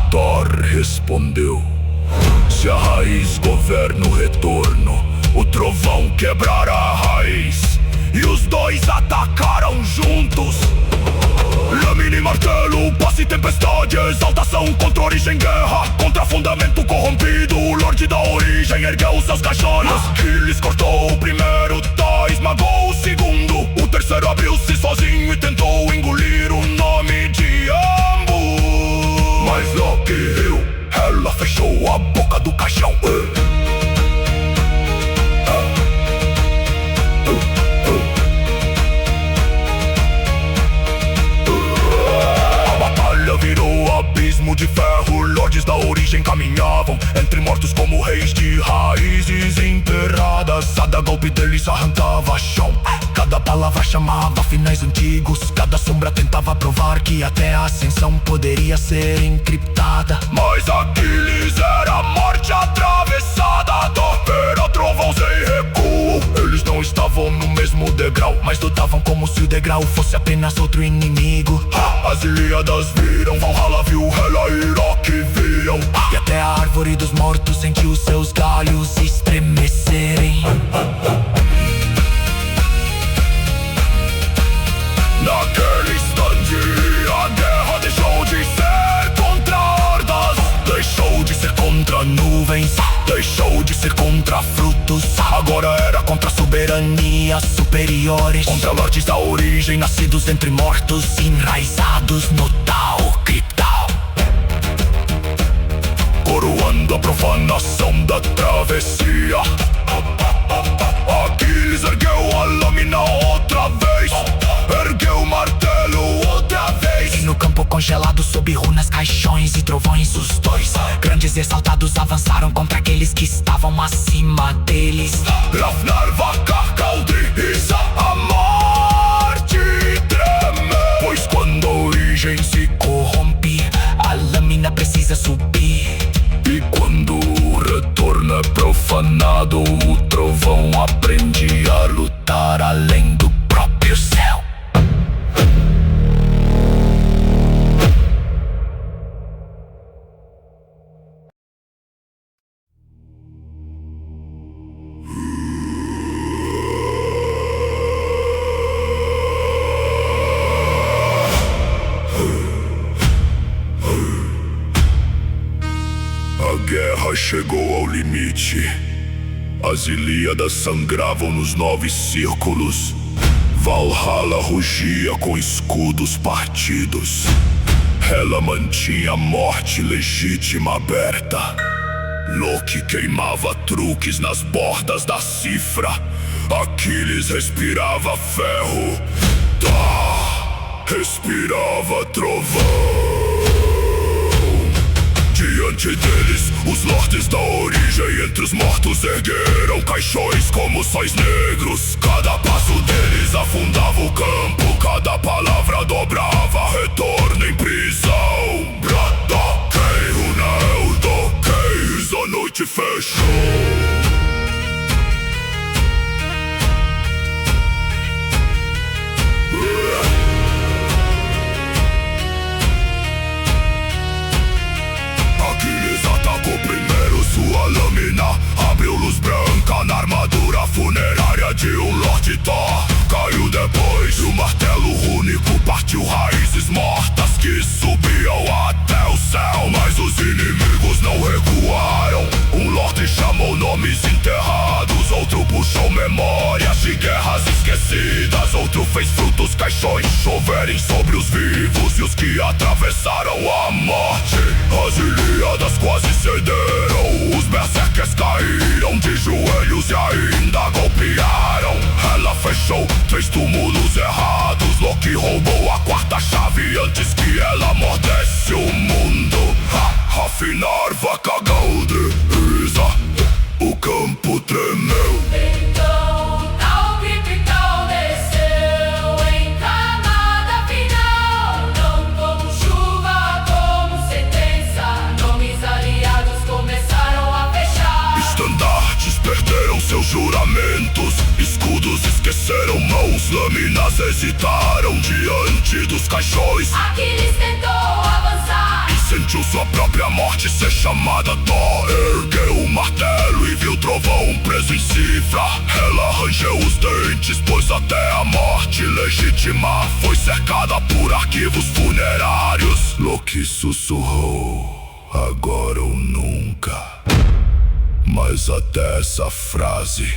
Thor respondeu: se a raiz governa o retorno, o trovão quebrará a raiz. E os dois atacaram juntos. Lâmina e martelo, passe e tempestade, exaltação contra origem, guerra contra fundamento corrompido. O Lorde da origem ergueu seus caixões. Aquiles cortou o primeiro, Thor esmagou o segundo. O terceiro abriu-se sozinho e tentou engolir o nome de ambos. Mas Loki riu, ela fechou a boca do caixão. Virou abismo de ferro. Lordes da origem caminhavam entre mortos como reis de raízes enterradas. Cada golpe deles arrancava chão, cada palavra chamava finais antigos. Cada sombra tentava provar que até a ascensão poderia ser encriptada. Mas Aquiles era a morte atravessada. Thor era trovão sem recuo. Eles não estavam no mesmo degrau, mas lutavam como se o degrau fosse apenas outro inimigo. As Ilíadas viram, Valhalla viu, Hela e Loki viam. E até a árvore dos mortos sentiu seus galhos estremecerem. Naquele instante, a guerra deixou de ser contra hordas, deixou de ser contra nuvens, deixou de ser contra frutos. Agora era contra soberanias superiores, contra lordes da origem nascidos entre mortos, enraizados no tal criptal. congelados sob runas, caixões e trovões. Os dois grandes exaltados avançaram contra aqueles que estavam acima deles. Ravnar, Vakar, Kaldri, Isa, a morte treme, pois quando a origem se corrompe, a lâmina precisa subir. E quando o retorno é profanado, o trovão aprende a lutar além do próprio céu. A guerra chegou ao limite. As Ilíadas sangravam nos 9 círculos. Valhalla rugia com escudos partidos. Ela mantinha a morte legítima aberta. Loki queimava truques nas bordas da cifra. Aquiles respirava ferro. Thor respirava trovão. Diante deles, os lordes da origem entre os mortos ergueram caixões como sóis negros. Cada passo deles afundava o campo, cada palavra dobrava retorno em prisão. Braddockei, Runel, Dokeis, a noite fechou. Primeiro sua lâmina abriu luz branca na armadura funerária de um Lorde Thor. Caiu depois, o martelo único partiu raízes mortas que subiam até o céu. Mas os inimigos não recuaram. Um Lorde chamou nomes enterrados, outro puxou memórias de guerras esquecidas. Outro fez frutos caixões choverem sobre os vivos e os que atravessaram a morte. As Ilíadas quase cederam, os berserkers caíram de joelhos e ainda golpearam. Ela fechou 3 túmulos errados. Loki roubou a 4ª chave antes que ela mordesse o mundo. Rafinar, Vakar, Kaldri, Isa, o campo tremeu. Então tal critical desceu em camada final. Não como chuva, como sentença. Nomes aliados começaram a fechar. Estandartes perderam seus juramentos. Escudos esqueceram mãos. Lâminas hesitaram diante dos caixões. Aquiles tentou avançar e sentiu sua própria morte ser chamada. Thor ergueu o martelo e viu o trovão preso em cifra. Ela rangeu os dentes, pois até a morte legítima foi cercada por arquivos funerários. Loki sussurrou: agora ou nunca. Mas até essa frase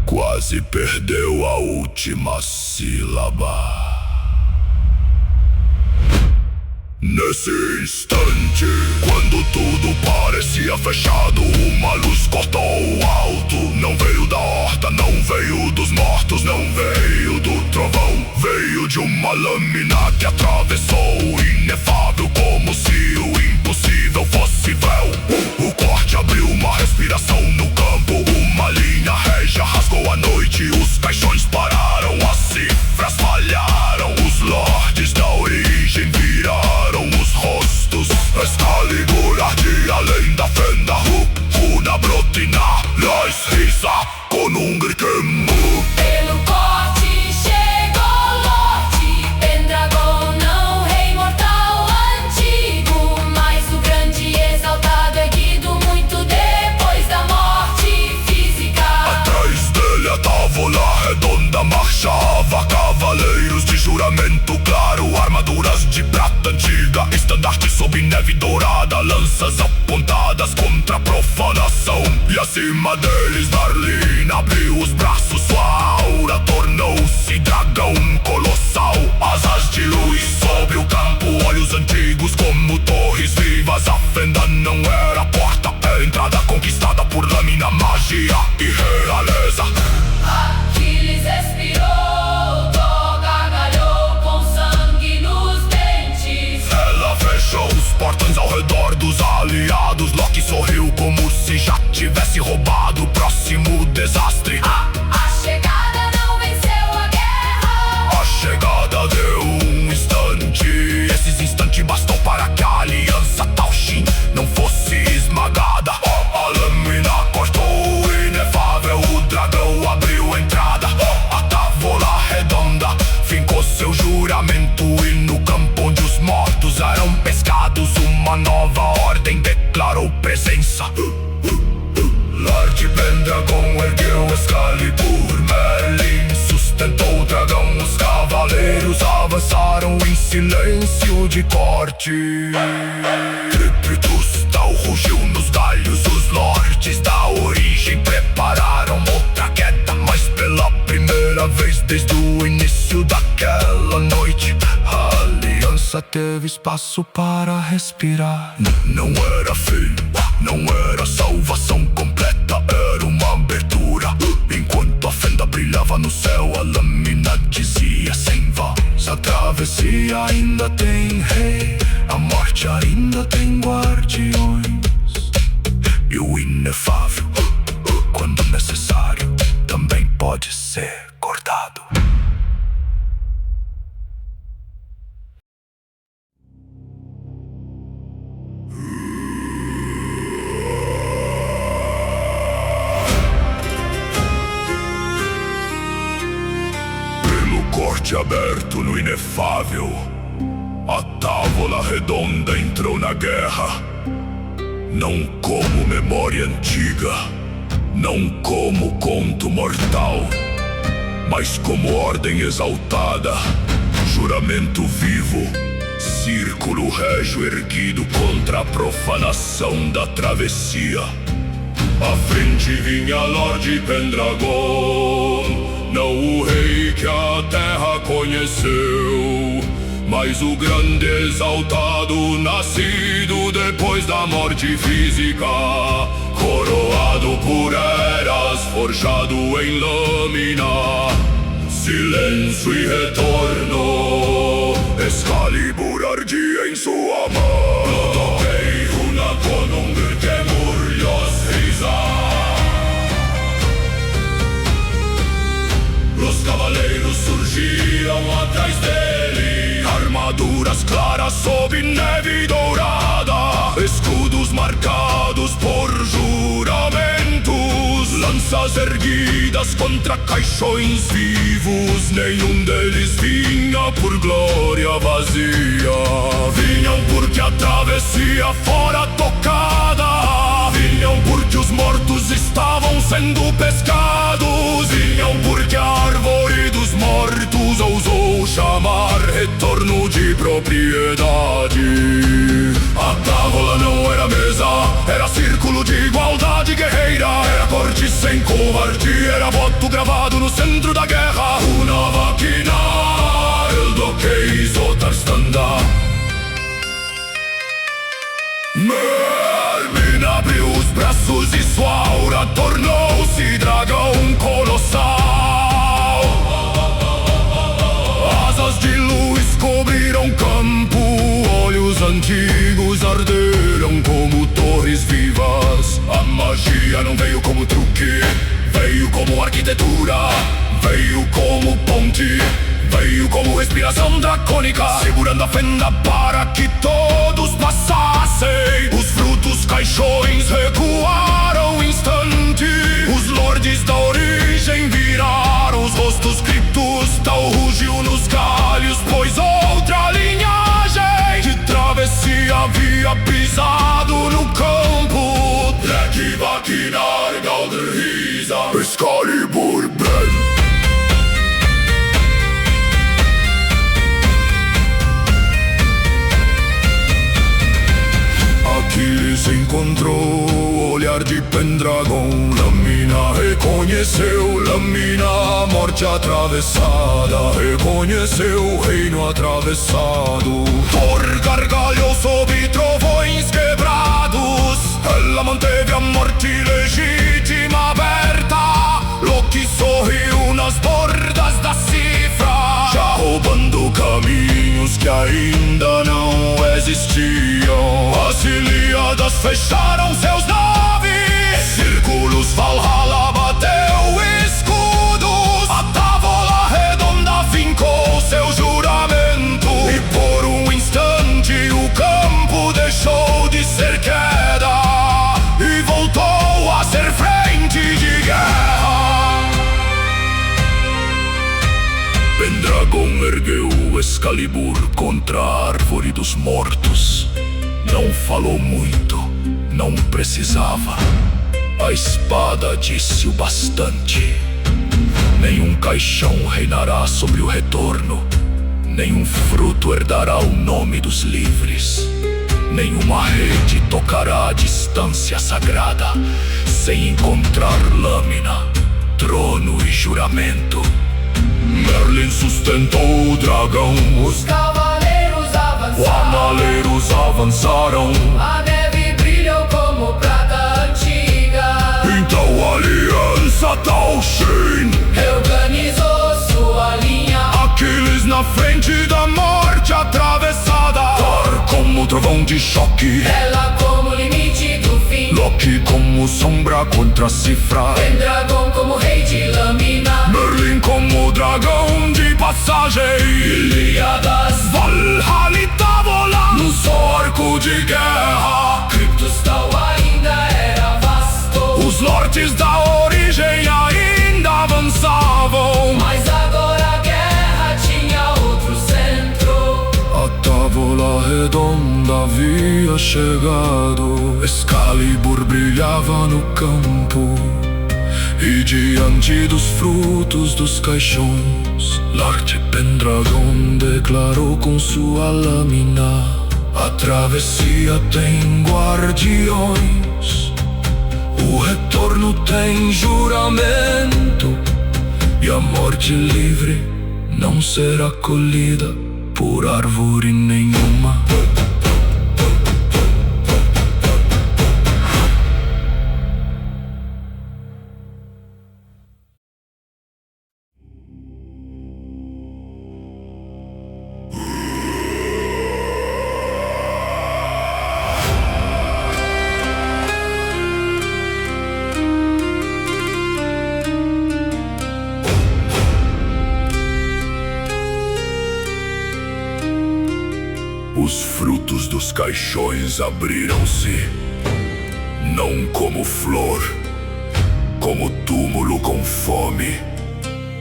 quase perdeu a última sílaba. Nesse instante, quando tudo parecia fechado, uma luz cortou o alto. Não veio da horda, não veio dos mortos, não veio do trovão. Veio de uma lâmina que atravessou o inefável, como se o impossível fosse véu. O corte abriu uma respiração no campo. Uma linha régia rasgou a noite. Os caixões pararam, as cifras falharam. Os lordes da origem viraram os rostos. Excalibur ardia além da fenda. Una brotina, Lois risa, Konungr queimou. pelo corte chegou Loki, Pendragon, não rei mortal antigo, mas o grande exaltado erguido muito depois da morte física. Atrás dele a távola redonda marchava. Cavaleiros de juramento claro, armaduras de prata antiga, estandarte sob neve dourada, lanças apontadas contra a profanação. E acima deles Darlin abriu os braços, sua aura tornou-se dragão colossal. Asas de luz sobre o campo, olhos antigos como torres vivas. A fenda não era a porta, era a entrada conquistada por lâmina, magia e realeza. Aquiles expirou, Thor gargalhou com sangue nos dentes. aliados. Loki sorriu como se já tivesse roubado o próximo desastre. A chegada não venceu a guerra. A chegada deu um instante. Esses instantes bastou para que a aliança Taushin não fosse esmagada. A lâmina cortou o inefável, o dragão abriu a entrada. A távola redonda fincou seu juramento, e no campo onde os mortos eram pescados, uma nova ordem declarou presença. Lord Pendragon ergueu Excalibur, Merlin sustentou o dragão. Os cavaleiros avançaram em silêncio de corte. Tripitus tal rugiu nos galhos. Os lordes da origem prepararam outra queda, mas pela primeira vez desde o início daquela noite, a aliança teve espaço para respirar. Não era fim, não era salvação completa, era uma abertura. Enquanto a fenda brilhava no céu, a lâmina dizia sem voz: a travessia ainda tem rei, a morte ainda tem guardiões. E o inefável, quando necessário, também pode ser cortado. Corte aberto no inefável, a távola redonda entrou na guerra. Não como memória antiga, não como conto mortal, mas como ordem exaltada, juramento vivo, círculo régio erguido contra a profanação da travessia. À frente vinha Lord Pendragon, não o rei que a terra conheceu, mas o grande exaltado, nascido depois da morte física, coroado por eras, forjado em lâmina, silêncio e retorno. Excalibur ardia em sua mão. Lodokei Runa Konung Temurios Riza. Os cavaleiros surgiram atrás dele, armaduras claras sob neve dourada, escudos marcados por juramentos, lanças erguidas contra caixões vivos. Nenhum deles vinha por glória vazia, vinham porque a travessia fora tocada, vinham porque os mortos estavam sendo pescados, vinham porque a árvore dos mortos ousou chamar retorno de propriedade. A távola não era mesa, era círculo de igualdade guerreira, era corte sem covardia, era voto gravado no centro da guerra. Una máquina, Eldokei Zotarstanda. Merlin abriu os braços e sua aura tornou-se dragão colossal. Asas de luz cobriram campo, olhos antigos arderam como torres vivas. A magia não veio como truque, veio como arquitetura, veio como ponte, veio como respiração dracônica, segurando a fenda para que todos passassem. Os frutos caixões recuaram instante, os lordes da origem viraram os rostos criptos. Tal rugiu nos galhos, pois outra linhagem de travessia havia pisado no campo. Drek Vakinar Galderriza Excalibur Ben. Aquiles encontrou o olhar de Pendragon, lâmina reconheceu, lâmina a morte atravessada, reconheceu o reino atravessado. Thor gargalhou sob trovões quebrados, ela manteve a morte legítima aberta. Loki sorriu nas bordas da cifra, já roubando caminhos que ainda não existiam. As ilíadas fecharam seus naves, círculos Valhalla bateu escudos, a távola redonda fincou seu juramento, e por um instante o campo deixou de ser queda e voltou a ser frente de guerra. Pendragon ergueu o Excalibur contra a árvore dos mortos. Não falou muito, não precisava. A espada disse o bastante. Nenhum caixão reinará sobre o retorno, nenhum fruto herdará o nome dos livres, nenhuma rede tocará a distância sagrada sem encontrar lâmina, trono e juramento. Merlin sustentou o dragão, Os cavaleiros avançaram, a neve brilhou como prata antiga. então a aliança Tal'Shin Reorganizou sua linha. Aquiles na frente da morte atravessada, Thor como trovão de choque, Ela como limite do fim. Loki como sombra contra a cifra, Pendragon como rei de lâmina. Merlin como dragão de passagem, Ilíadas, Valhalla e távola no seu arco de guerra. Cryptostal ainda era vasto, Os lords da origem ainda avançavam, mas agora a guerra tinha outro centro. a távola redonda havia chegado, Excalibur brilhava no campo, e diante dos frutos dos caixões, Lord Pendragon declarou com sua lâmina: a travessia tem guardiões, o retorno tem juramento, e a morte livre não será colhida por árvore nenhuma. Os frutos dos caixões abriram-se, não como flor, como túmulo com fome.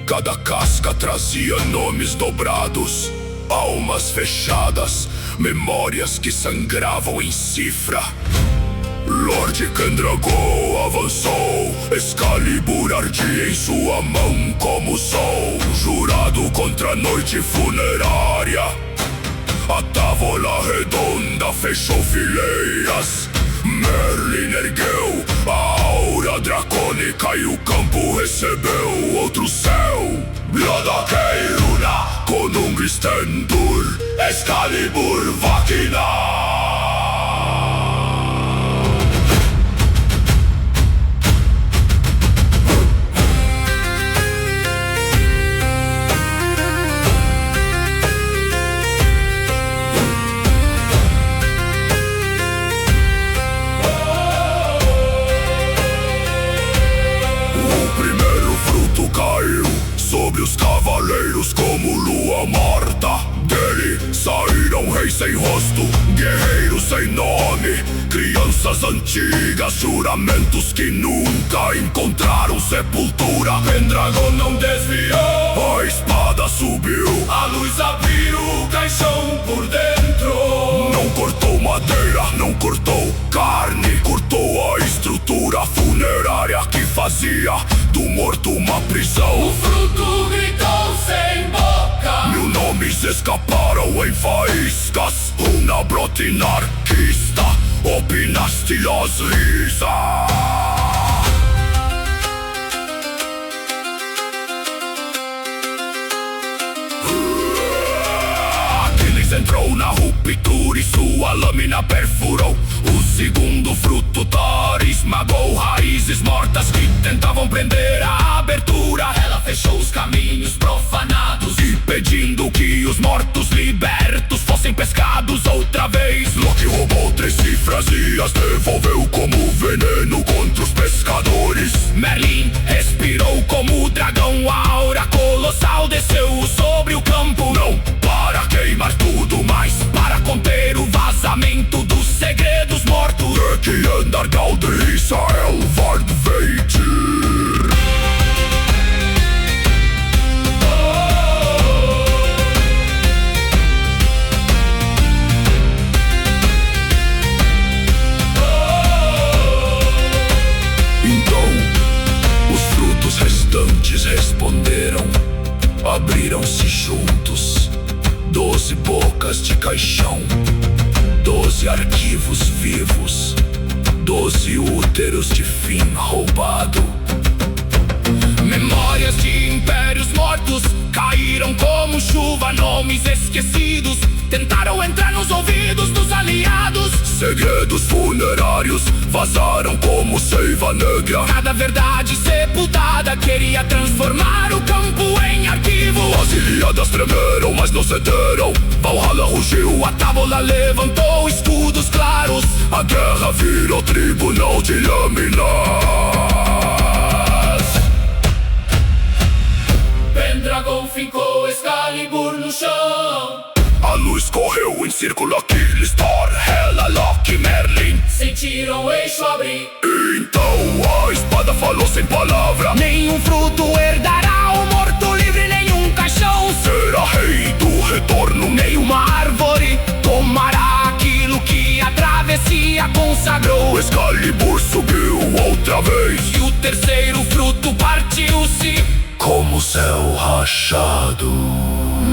Cada casca trazia nomes dobrados, almas fechadas, memórias que sangravam em cifra. Lord Pendragon avançou, Excalibur ardia em sua mão como o sol, jurado contra a noite funerária. A távola redonda fechou fileiras, Merlin ergueu a aura dracônica e o campo recebeu outro céu. Blodakeiruna, Konung Stendur, Excalibur Vakina. Sobre os cavaleiros como lua morta, dele saíram reis sem rosto, guerreiros sem nome, crianças antigas, juramentos que nunca encontraram sepultura. Pendragon não desviou, a espada subiu, a luz abriu o caixão por dentro. Não cortou madeira, não cortou carne, cortou a estrutura funerária que fazia do morto uma prisão. O fruto gritou sem boca, 1000 nomes escaparam em faíscas, uma brote anarquista, opinastilos risa. Aquiles entrou na ruptura e sua lâmina perfurou o segundo fruto. Thor esmagou raízes mortas que tentavam prender a abertura. Ela fechou os caminhos profanados e pedindo que os mortos libertos fossem pescados outra vez. Loki roubou 3 cifras e as devolveu como veneno contra os pescadores. Merlin respirou como dragão, a aura colossal desceu sobre o campo. Não para queimar tudo, mas Para conter o vazamento dos segredos mortos. que andar Galdrissa Elvard Veitir. Então os frutos restantes responderam, abriram-se juntos 12 bocas de caixão, 12 arquivos vivos, 12 úteros de fim roubado. Memórias de impérios mortos caíram como chuva, nomes esquecidos tentaram entrar nos ouvidos dos aliados. Segredos funerários vazaram como seiva negra. Cada verdade sepultada queria transformar o campo em arquivo. As ilhadas tremeram, mas não cederam. Valhalla rugiu, A tábua levantou escudos claros. a guerra virou tribunal de lâminas. Pendragon fincou Excalibur no chão. A luz correu em círculo, Aquiles, Thor, Hela, Loki, Merlin. Sentiram o eixo abrir. Então a espada falou sem palavra. Nenhum fruto herdará o morto livre, nenhum caixão Será rei do retorno. nenhuma árvore tomará aquilo que a travessia consagrou. O Excalibur subiu outra vez, E o terceiro fruto partiu-se. como céu rachado.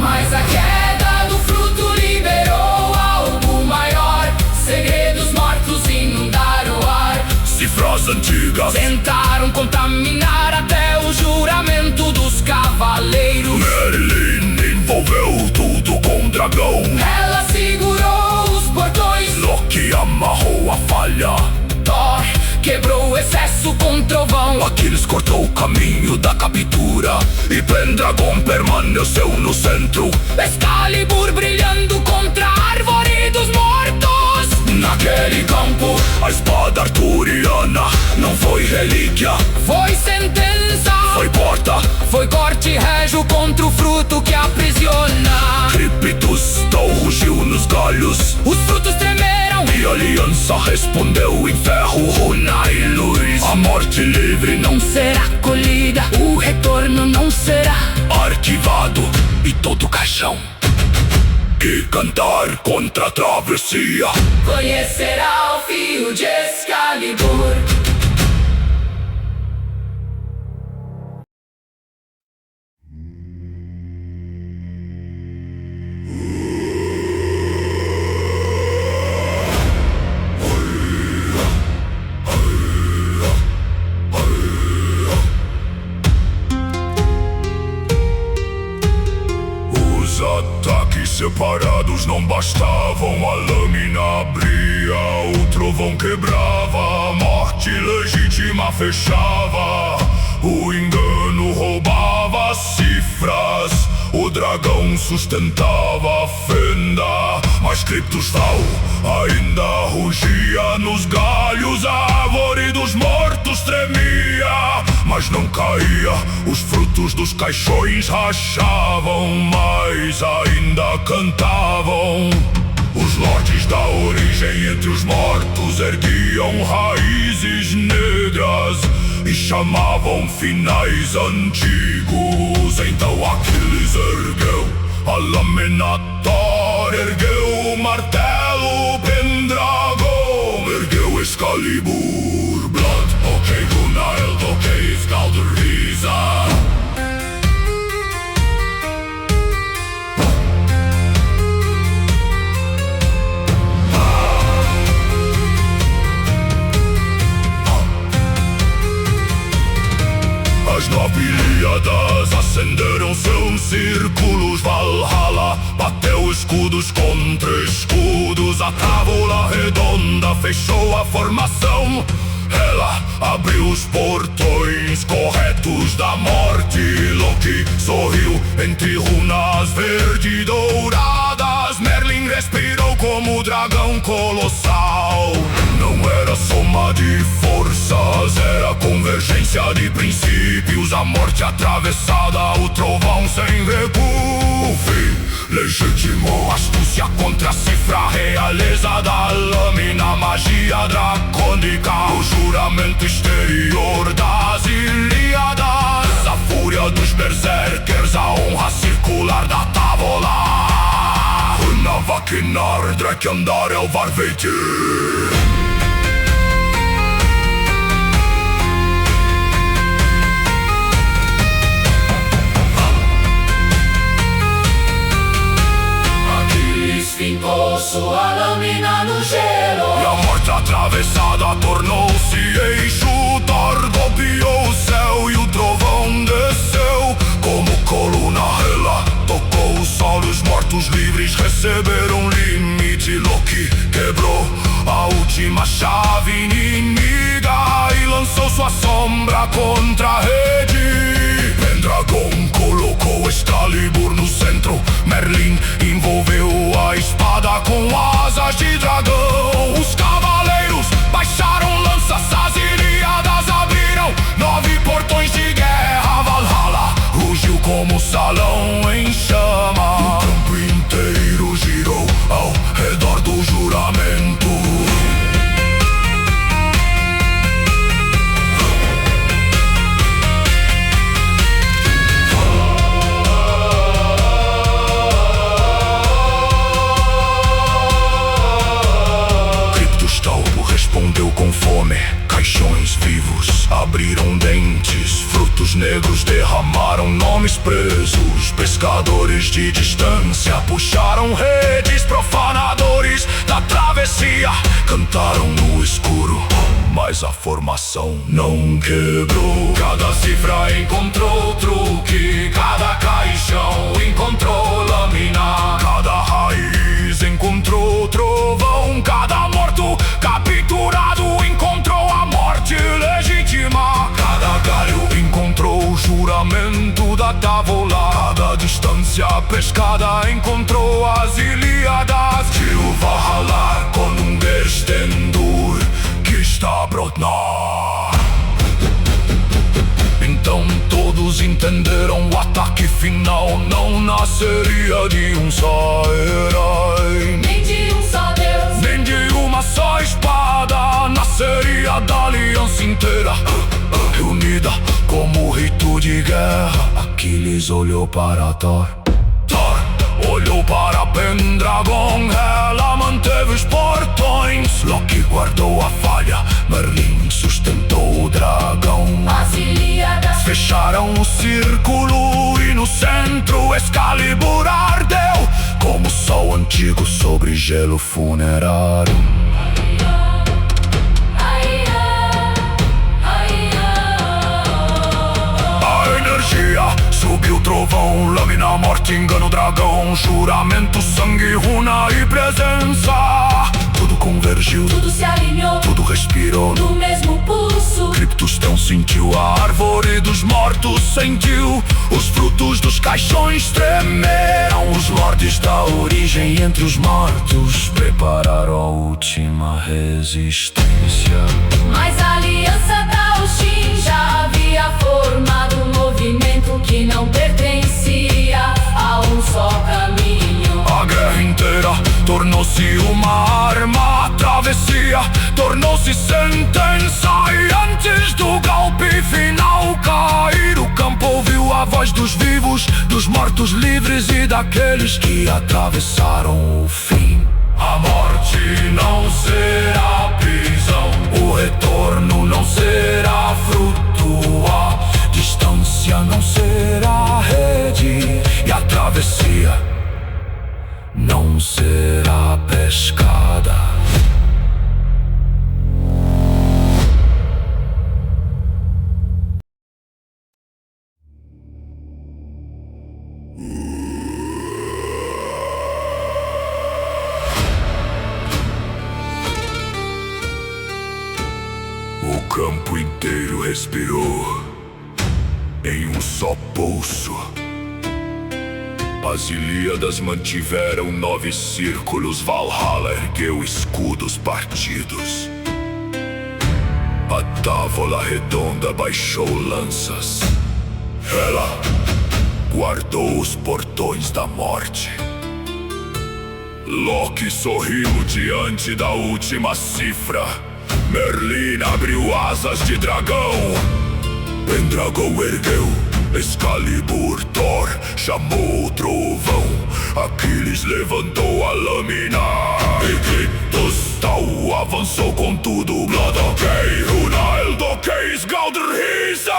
Mas a queda do fruto liberou algo maior. Segredos mortos inundaram o ar. Cifras antigas, Tentaram contaminar até o juramento dos cavaleiros. Merlin envolveu tudo com dragão. Ela segurou os portões. Loki amarrou a falha, Thor quebrou o excesso com trovão. Aquiles cortou o caminho da captura e Pendragon permaneceu no centro. Excalibur brilhando contra a árvore dos mortos. Naquele campo, a espada arturiana não foi relíquia, Foi sentença. foi porta. Foi corte régio contra o fruto que aprisiona. Criptos rugiu nos galhos Os frutos tremeram. e a aliança respondeu em ferro, runa e luz. A morte livre não Será colhida, o retorno não será. arquivado e todo caixão. E cantar contra a travessia. Conhecerá o fio de Excalibur. Os ataques separados não bastavam. A lâmina abria, o trovão quebrava, a morte legítima fechava. O engano roubava cifras, o dragão sustentava a fenda. Mas Criptustal ainda rugia nos galhos, a árvore dos mortos tremia, mas não caía. Os frutos dos caixões rachavam, mas ainda cantavam. Os lordes da origem entre os mortos erguiam raízes negras e chamavam finais antigos. Então Aquiles ergueu a lâmina, Thor ergueu o martelo, Pendragon ergueu Excalibur. Blood, ok, Gunael, ok, Skaldrisa. As 9 ilhadas acenderam seus círculos. Valhalla bateu escudos contra escudos. A tábua redonda fechou a formação. Ela abriu os portões corretos da morte. Loki sorriu entre runas verde e dourada. escadas, Merlin respirou como dragão colossal. Não era soma de forças, era convergência de princípios. A morte atravessada, o trovão sem recuo. O fim legitimou astúcia contra a cifra, realeza da lâmina, magia dracônica. O juramento exterior das Ilíadas, a fúria dos berserkers, a honra circular da távola. Navakinar, Drekandar, Elvarveiti. Fincou sua lâmina no gelo, e a morte atravessada tornou-se eixo. Thor golpeou o céu e o trovão desceu como coluna. Ela tocou o sol, os mortos livres receberam limite. Loki quebrou a última chave inimiga e lançou sua sombra contra a rede. Pendragon colocou Excalibur no centro, Merlin envolveu a espada com asas de dragão. Os cavaleiros baixaram lanças, as Ilíadas abriram 9 portões de guerra. Valhalla rugiu como salão em chama. O campo inteiro girou ao redor do juramento. Respondeu com fome, caixões vivos abriram dentes, frutos negros derramaram nomes presos. Pescadores de distância puxaram redes, profanadores da travessia cantaram no escuro, mas a formação não quebrou. Cada cifra encontrou truque, cada caixão encontrou lâmina, cada raiz encontrou trovão, cada morto capturado encontrou a morte legítima. Cada galho encontrou o juramento da távola, cada distância pescada encontrou as Ilíadas. Til Valhalla konungur stendur, Kistabrotnar. Então todos entenderam, o ataque final não nasceria de um só herói, nem de um só Deus, nem de uma só espada. Nasceria da aliança inteira, reunida como rito de guerra. Aquiles olhou para Thor, Thor olhou para Pendragon. Ela manteve os portões, Loki guardou a falha, Merlin sustentou o dragão. as Ilíadas Fecharam o círculo e no centro Excalibur ardeu como sol antigo sobre gelo funerário. A energia subiu, trovão, lâmina, morte, engano, dragão, juramento, sangue, runa e presença. Tudo convergiu, tudo se alinhou tudo respirou no mesmo pulso. Kryptostão sentiu, a árvore dos mortos sentiu, os frutos dos caixões tremeram. Os lordes da origem entre os mortos prepararam a última resistência. Mas a aliança da Oshin já havia formado um movimento que não pertencia a um só caminho. A guerra inteira tornou-se uma arma, a travessia tornou-se sentença. E antes do golpe final cair, o campo ouviu a voz dos vivos, dos mortos livres e daqueles que atravessaram o fim. A morte não será prisão, o retorno não será fruto, a distância não será rede, e a travessia não será pescada. O campo inteiro respirou em um só pulso. As Ilíadas mantiveram 9 círculos, Valhalla ergueu escudos partidos. A Távola Redonda baixou lanças. Ela guardou os portões da morte. Loki sorriu diante da última cifra. Merlin abriu asas de dragão. Pendragon ergueu Excalibur, Thor chamou o trovão. Aquiles levantou a lâmina e gritos Tau avançou com tudo. Bloodokei, Runa, Eldokei, Sgaldur, Risa.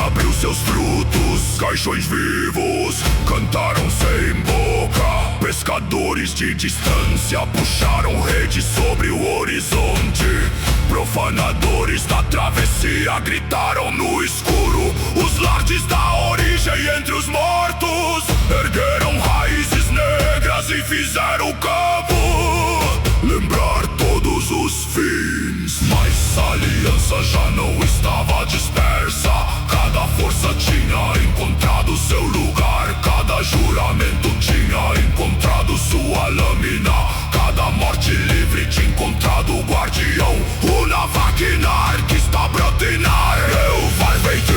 Abriu seus frutos, caixões vivos cantaram sem boca. Pescadores de distância puxaram redes sobre o horizonte. Profanadores da travessia gritaram no escuro. Os lardes da origem entre os mortos ergueram raízes negras e fizeram o campo lembrar todos os fins. Mas a aliança já não estava dispersa. Cada força tinha encontrado seu lugar. Cada juramento tinha encontrado sua lâmina. Cada morte livre tinha encontrado o guardião. Una Vagnar que está bratinar. Eu varveiti.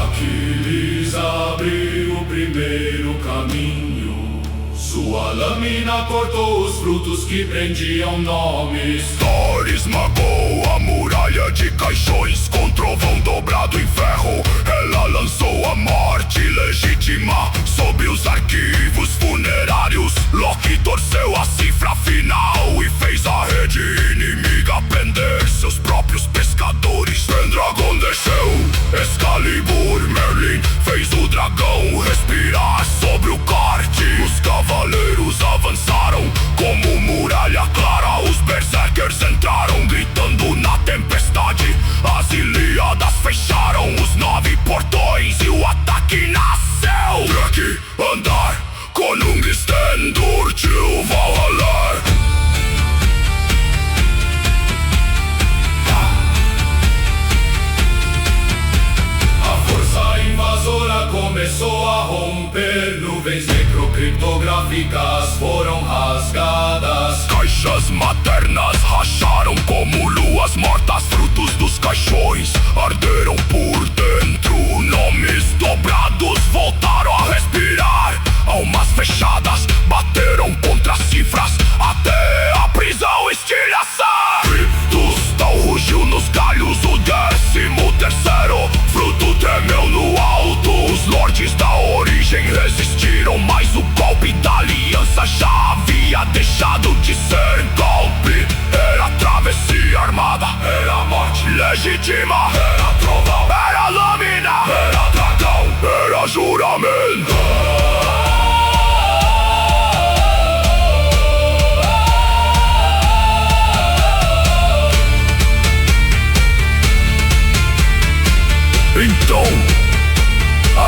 Aquiles abriu o primeiro caminho. Sua lâmina cortou os frutos que prendiam nomes. Thor esmagou a muralha de caixões com trovão dobrado em ferro. Ela lançou a morte legítima sobre os arquivos funerários. Loki torceu a cifra final e fez a rede inimiga prender seus próprios pescadores. Pendragon desceu, Excalibur, Merlin fez o dragão respirar sobre o kart. Os cavaleiros avançaram como muralha clara. Os berserkers entraram gritando na tempestade. As Ilíadas fecharam os 9 portões e o ataque nasceu. Drake, andar, konung stendur til Valhalla. A força invasora começou a romper. Nuvens necrocriptográficas foram rasgadas. Caixas maternas racharam como luas mortas. Frutos dos caixões arderam por dentro. Nomes dobrados voltaram a respirar. Almas fechadas bateram contra cifras até a prisão estilhaçar. Criptos tal rugiu nos galhos. O 13º fruto tremeu no alto. Os lordes da origem resistiram, mas o golpe da aliança já havia deixado de ser golpe. Era travessia armada, era morte legítima, era trovão, era lâmina, era dragão, era juramento. Então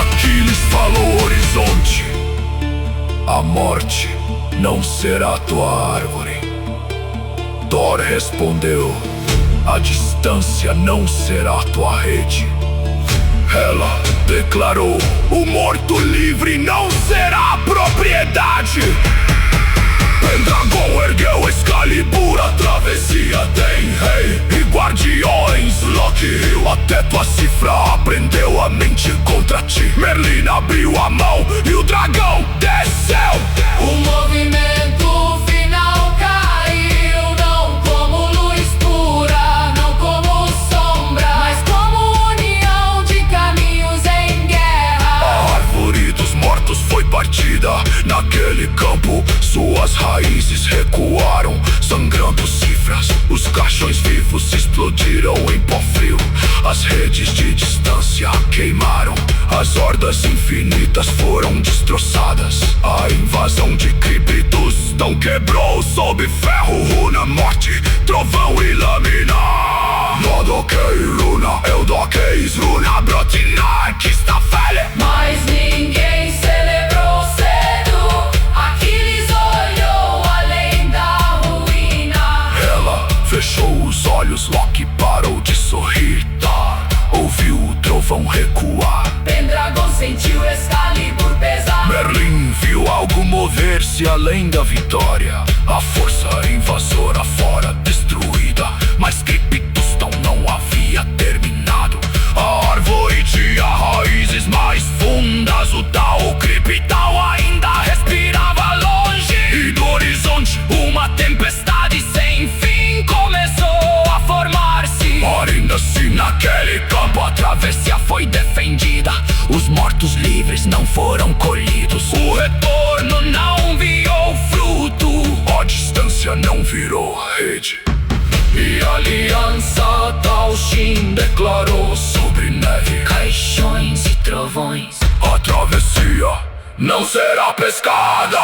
Aquiles falou horizonte: a morte não será tua árvore. Thor respondeu: a distância não será tua rede. Ela declarou: o morto livre não será propriedade. Pendragon ergueu Excalibur, a travessia tem rei e guardiões. Loki riu até tua cifra aprendeu a mentir contra ti. Merlin abriu a mão e o dragão desceu. O movimento final caiu, não como luz pura, não como sombra, mas como união de caminhos em guerra. A árvore dos mortos foi partida naquele campo. Suas raízes recuaram, sangrando cifras. Os caixões vivos explodiram em pó frio. As redes de distância queimaram. As hordas infinitas foram destroçadas. A invasão de Crépitus não quebrou sob ferro, runa, morte, trovão e lâmina. Nodokei Runa, Eudokeis Runa, Brotinar, Kistafele. Mas ninguém celebrou cedo. Aquiles olhou além da ruína. Ela fechou os olhos, Loki parou de sorrir. Thor ouviu o trovão recuar. Pendragon sentiu Excalibur pesar. Merlin viu algo mover-se além da vitória. A força invasora fora destruída, mas Crépitus não havia terminado. A árvore tinha raízes mais fundas. O tal Crépital ainda respirava longe. E do horizonte uma tempestade sem fim começou a formar-se. Ainda assim naquele campo a travessia foi defendida. Os mortos livres não foram colhidos. O retorno não viu fruto. A distância não virou rede. E a aliança Talshin declarou sobre neve, Caixões e trovões. a travessia não será pescada.